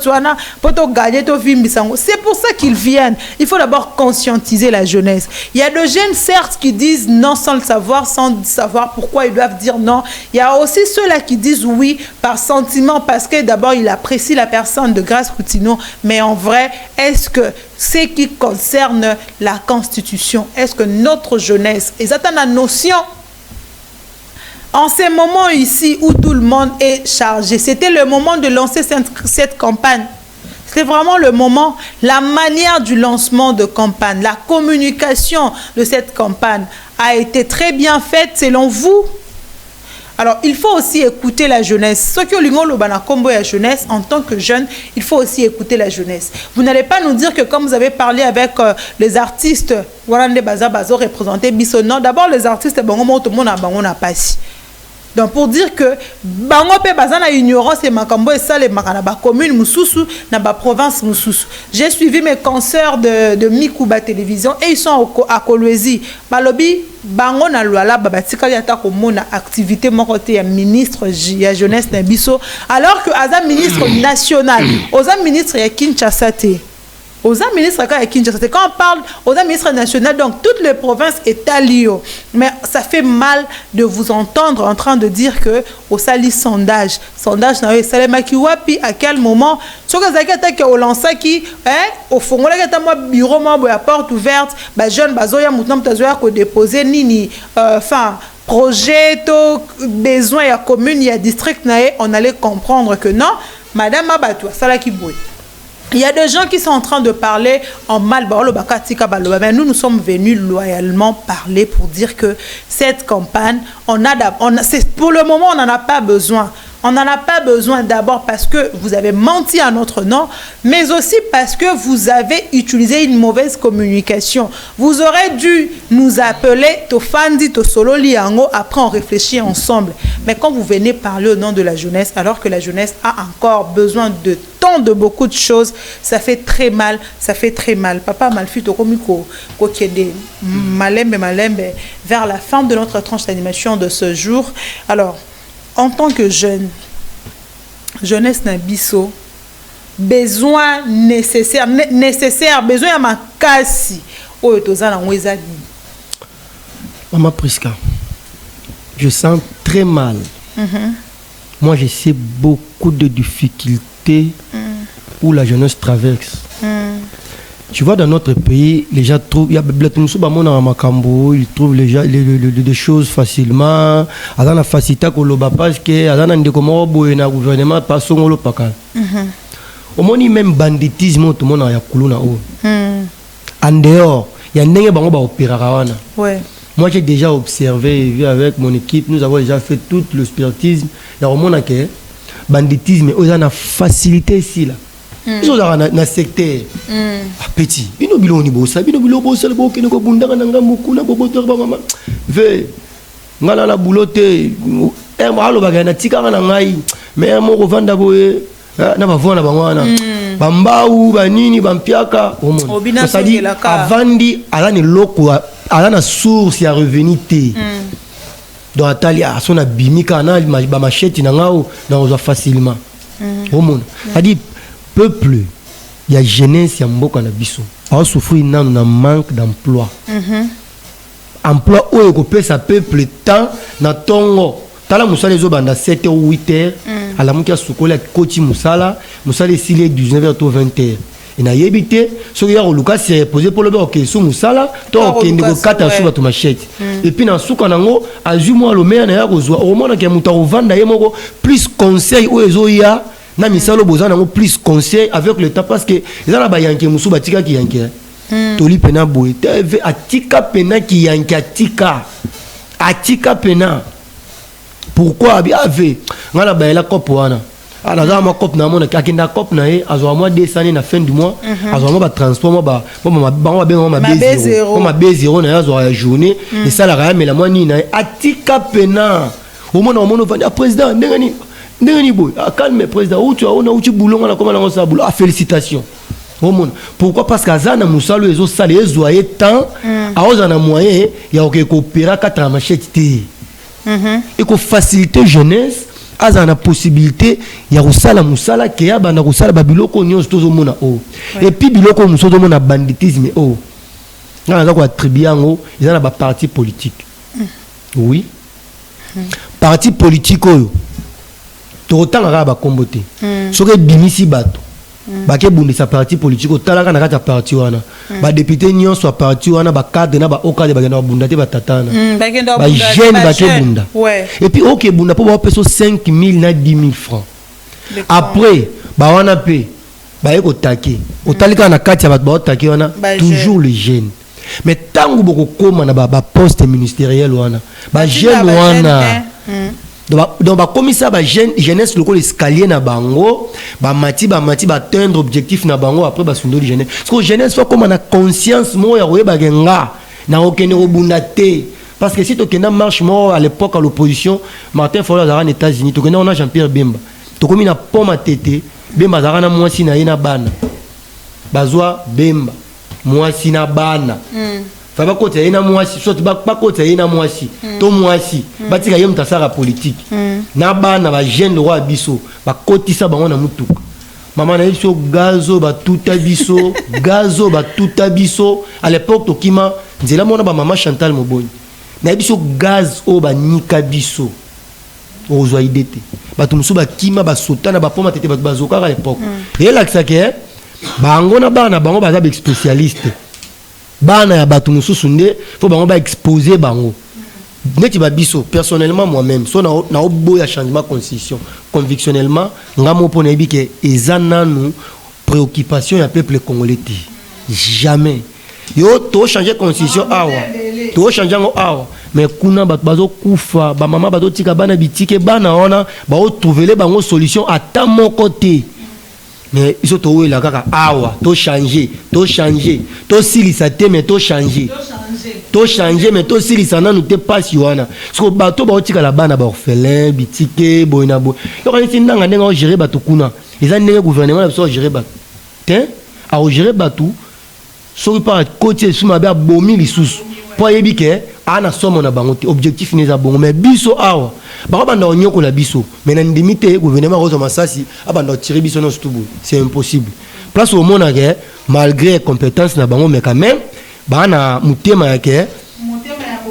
c'est pour ça qu'ils viennent. Il faut d'abord conscientiser la jeunesse. Il y a des jeunes certes qui disent non sans le savoir, sans savoir pourquoi ils doivent dire non. Il y a aussi ceux-là qui disent oui par sentiment parce que d'abord ils apprécient la personne de Grace Coutinho, mais en vrai, est-ce que ce qui concerne la Constitution, est-ce que notre jeunesse, ils attendent la notion? En ces moments ici où tout le monde est chargé, c'était le moment de lancer cette campagne. C'était vraiment le moment, la manière du lancement de campagne, la communication de cette campagne a été très bien faite selon vous. Alors, il faut aussi écouter la jeunesse. Ce que l'Ingolobana Combo est la jeunesse, en tant que jeune, il faut aussi écouter la jeunesse. Vous n'allez pas nous dire que comme vous avez parlé avec les artistes, Warande Baza Bazo représenté Bisso. Non, d'abord les artistes, tout le monde n'a pas si. Donc pour dire que bango pe bazana ignorance et makambo et ça les makanaba commune mususu na ba province mususu. J'ai suivi mes consoeurs de Mikuba télévision et ils sont à Kolwezi. Balobi bango na luala babatika yata ko mona activité mon côté ya ministre ya jeunesse na biso alors que aza ministre national, oza ministre ya Kinshasa te. Aux ministres à Kinshasa, quand on parle aux ministres nationaux, donc toutes les provinces est à Lyon. Mais ça fait mal de vous entendre en train de dire que au sali sondage Salemakiwapi à quel moment ce que ça au lança qui au fond là que moi bureau moi à porte ouverte ba jeune bazoya maintenant tazoya ko déposer nini enfin projet besoin ya commune ya district naé on allait comprendre que non madame Abatou sala ki boy. Il y a des gens qui sont en train de parler en mal. Mais nous sommes venus loyalement parler pour dire que cette campagne, pour le moment, on n'en a pas besoin. On n'en a pas besoin d'abord parce que vous avez menti à notre nom, mais aussi parce que vous avez utilisé une mauvaise communication. Vous aurez dû nous appeler Tofandi, Tosolo, Liango, après on réfléchit ensemble. Mais quand vous venez parler au nom de la jeunesse, alors que la jeunesse a encore besoin de tant de beaucoup de choses, ça fait très mal, ça fait très mal. Papa Malfito Komiko, Kokede, Malembe, vers la fin de notre tranche d'animation de ce jour. Alors, en tant que jeune, jeunesse n'a biso, besoin nécessaire, besoin à ma casse. Oh, Maman Priska, je sens très mal. Moi, je sais beaucoup de difficultés où la jeunesse traverse. Tu vois, dans notre pays, les gens trouvent, il y a ils trouvent des choses facilement. Ils ont la facilité parce que ils ont un gouvernement pas son lo pakal. Au moins même banditisme tout le monde a coulé na haut. En dehors, il y a n'engue bango ba opéra kawana. Ouais. Moi j'ai déjà observé et vu avec mon équipe, nous avons déjà fait tout le spiritisme. Il y a au moins que banditisme, ils ont une facilité ici là. Ils ont un secteur petit. Ils ont biloni bossa, ils ont biloni bossa, ils ont biloni bunda nanga mukuna boboteur ba mama. Ve ngala la boulotte. Malo bagana tika na ngai. Mais mo revanda boye na ba vona bangwana. Bambau banini bampiaka au monde. C'est-à-dire avandi alani loko alana source ya revenu té. Donc atali a son abimika na ba machette na ngao na facilement. Au monde. C'est-à-dire peuple, il y a jeunesse, il y a beaucoup de biso. On souffre d'un manque d'emploi. Emploi où on peut sa peuple temps na tongo. Tala musala les obanda 7h ou 8h. À la moukia soukola koti musala, musala ici 19h ou 20h. Et na yebité, ce qui a au Lucas s'est posé pour le bien ok sous musala, toi ok ndiko kata sous votre machette. Et puis na souka nango, azuma le maire na ya kozwa. Au moment que muta ovanda yemoko plus conseil ou ezoya. Na misalo bozana mo plus conseil avec le temps parce que ezana ba yanke musu batika ki yanke toli pena boy tv atika pena ki yanke atika pena pourquoi abi ave ngala ba la kopo wana Ah, là, moi, cop na mon, akenda cop na e, azo moi 200 na fin du mois, azo moi ba transport moi ba B0, ma B0 na azo ya journée, et ça la ra mais la moi ni na atika pena. Au moins on va dire président ndengani boy, calme président, où tu as on a où tu boulon na comment on ça boulot. Ah félicitations. Au moins pourquoi parce que azana musalo ezo sale ezoyer temps, a ozana moyen ya coopérer 4 machette té. Et qu'on faciliter jeunesse azana possibilité ya kosala musala ke ya bana kosala babiloko nyonso tozomona o et puis biloko muso tozomona banditisme o ngana za ko attribuer yango ezana ba parti politique oui parti politique oyo totanga ka ba kombote soke bimisi bato bake bundisa parti politique otalaka na kata parti wana ba député nyonso parti wana ba cadre na ba okade ba gena bunda te ba tatana ba jeune bake bunda et puis OK bunda po ba peso 5000 na 10000 francs après ba wana pe ba yeko taquer otalika na kati ya ba otaki wana toujours le jeune mais tangu boko koma na ba poste ministériel wana ba jeune wana donc ba commissaire ba jeunesse loko l'escalier na bango ba mati atteindre objectif na bango après ba sundo jeunesse parce que jeunesse faut comme na conscience mo ya koyeba genga na okene robunda te parce que si to kena marche mo à l'époque à l'opposition Martin Fayulu azara aux États-Unis to kena on a Jean-Pierre Bemba to komi na poma tete Bemba azara na mwasi na yena bana bazwa Bemba mwasi na bana Faba kote yena mwasi soit ba kote yena mwasi to mwasi batika yem tasara politique na bana ba jeune le roi biso ba kotisa bango na mutuka mama na biso gazo ba tuta biso gazo ba tuta biso à l'époque to kima nzela mona ba mama Chantal Moboni na biso gaz o ba nika biso ozwa idete ba tumuso ba kima ba sotana ba poma tete ba bazoka à l'époque et là que ça que bango na bana bango ba za spécialiste bana ya batu mususu nde faut bango ba exposer bango neti ba biso personnellement moi-même so na oboya changement constitution convictionnellement ngamo pona ebike ezananu préoccupation ya peuple congolais jamais yo to changer constitution awa to changer ngo awa mais kuna batu bazo kufa ba mama bazo tika bana bitike bana ona ba o trouver bango solution à ta mon côté. Mais ils sont tous là awa to changer to silisa te mais to changer mais to silisa na nous te passe yoana parce que bato ba otika la bana ba orphelin bitike boina bo yo quand c'est ndanga ndenga gérer bato kuna les années gouvernement la so gérer bato hein a gérer bato so pas côté sous ma ba bomi lisusu po yebike ana somo na bango te objectif neza bongo mais biso awa ba banda onyoko la biso mais na ndimité gouvernement rozo masasi abanda tirer biso no stubu c'est impossible place au monde que malgré compétence na bango mais quand même ba na mutema yake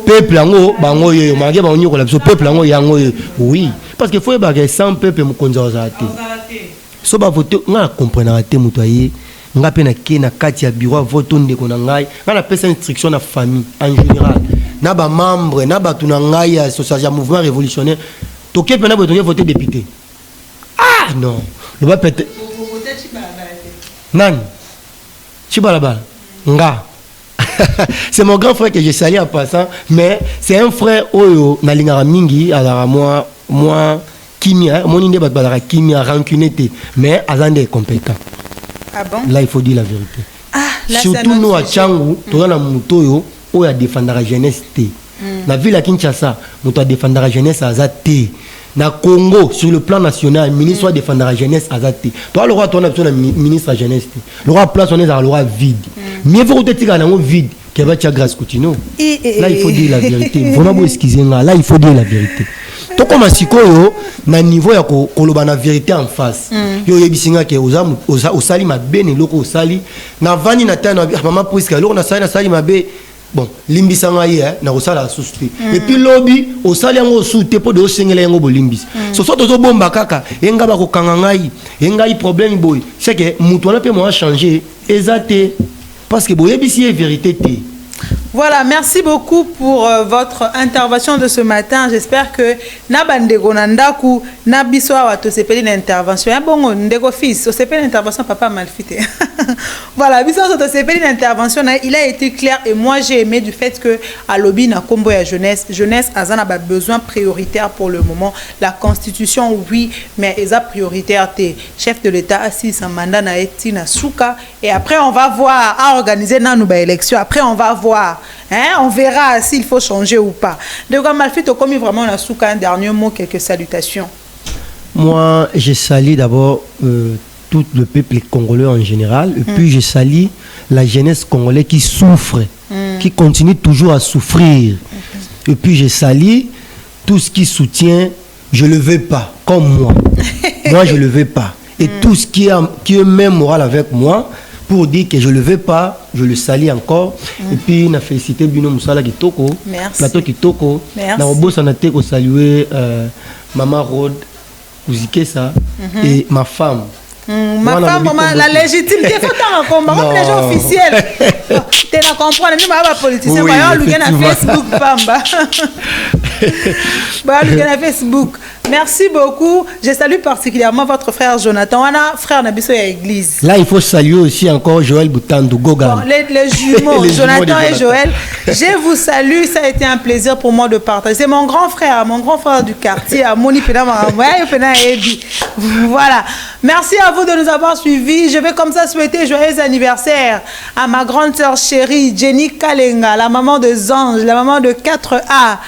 peuple ngo bango yo malgré ba onyoko la biso peuple ngo yango oui parce que faut ba que sans peuple mukonza ozate so ba voter nga comprendre te mutoyer nga pe na ke na kati ya bureau vote ndeko na ngai nga na pesa instruction na famille en général na ba membre na ba tuna ngai association mouvement révolutionnaire to ke pe na bo to voter député ah non le ba peut-être nan Chibalabala nga c'est mon grand frère que je salue en passant mais c'est un frère oyo na lingara mingi alors moi kimia mon inde ba ba kimia rancunité mais azande compétent. Ah bon? Là, il faut dire la vérité. Ah, là, surtout nous à Tchangou, tu as mutoyo où il y a défendre la jeunesse. La ville à Kinshasa, nous avons défendre la jeunesse à Zate. Na Congo, sur le plan national, le ministre doit défendre la jeunesse à Zate. Toi, le roi, tu as besoin d'un ministre à la jeunesse. Le roi place, on est dans le roi vide. Mais il faut que tu aies un vide qui va être grâce Coutinho. Là, il faut dire la vérité. Vraiment, excusez-moi. Là, il faut dire la vérité. To comme sikoyo na niveau ya koloba na vérité en face yo yebisinga ke osali mabene loko osali na vani na tana mama puisque loko na sali mabe bon limbisanga ye na osala suspect et puis lobby osali yango soute po de osengela yango bolimbis so so to bomba kaka enga ba ko kanga ngai enga problème boy c'est que mutu na pe mo changer ezate parce que boyebisi vérité te Voilà, merci beaucoup pour votre intervention de ce matin. J'espère que Nabandego Nandaku, Nabiso Awato sepeli l'intervention. Ya bongo ndego fils, sepeli l'intervention papa malfité. Voilà, Biso sepeli l'intervention, il a été clair et moi j'ai aimé du fait que à lobby na combo ya jeunesse azana ba besoin prioritaire pour le moment. La constitution oui, mais eza prioritaire té chef de l'État assis sa mandat na eti na souka et après on va voir à organiser nanou ba élection. Après on va voir. Hein, on verra s'il faut changer ou pas. De quoi Malfit, comme vraiment on a souka un dernier mot, quelques salutations. Moi, je salue d'abord tout le peuple congolais en général, et puis je salue la jeunesse congolaise qui souffre, qui continue toujours à souffrir. Et puis je salue tout ce qui soutient, je ne le veux pas, comme moi. Moi, je ne le veux pas. Et tout ce qui est même moral avec moi, pour dire que je ne le veux pas, je le salue encore. Et puis, on a félicité Bino Moussala Kitoko, Plateau Kitoko. On a aussi salué Maman Rod, Kouzikesa et ma femme. Ma femme, maman, la légitimité, il faut t'en combat. Même les gens officiels. Tu la comprends, même les politiciens. Oui, Facebook, Pamba. Facebook. Merci beaucoup. Je salue particulièrement votre frère Jonathan. On a frère Nabiso à l'église. Là, il faut saluer aussi encore Joël Boutandou Goga. Bon, les jumeaux, Jonathan et Joël. Je vous salue. Ça a été un plaisir pour moi de partager. C'est mon grand frère du quartier, à Moni Pena. Voilà. Merci à vous de nous avoir suivis. Je vais comme ça souhaiter joyeux anniversaire à ma grande sœur chérie, Jenny Kalenga, la maman de Zange, la maman de 4A.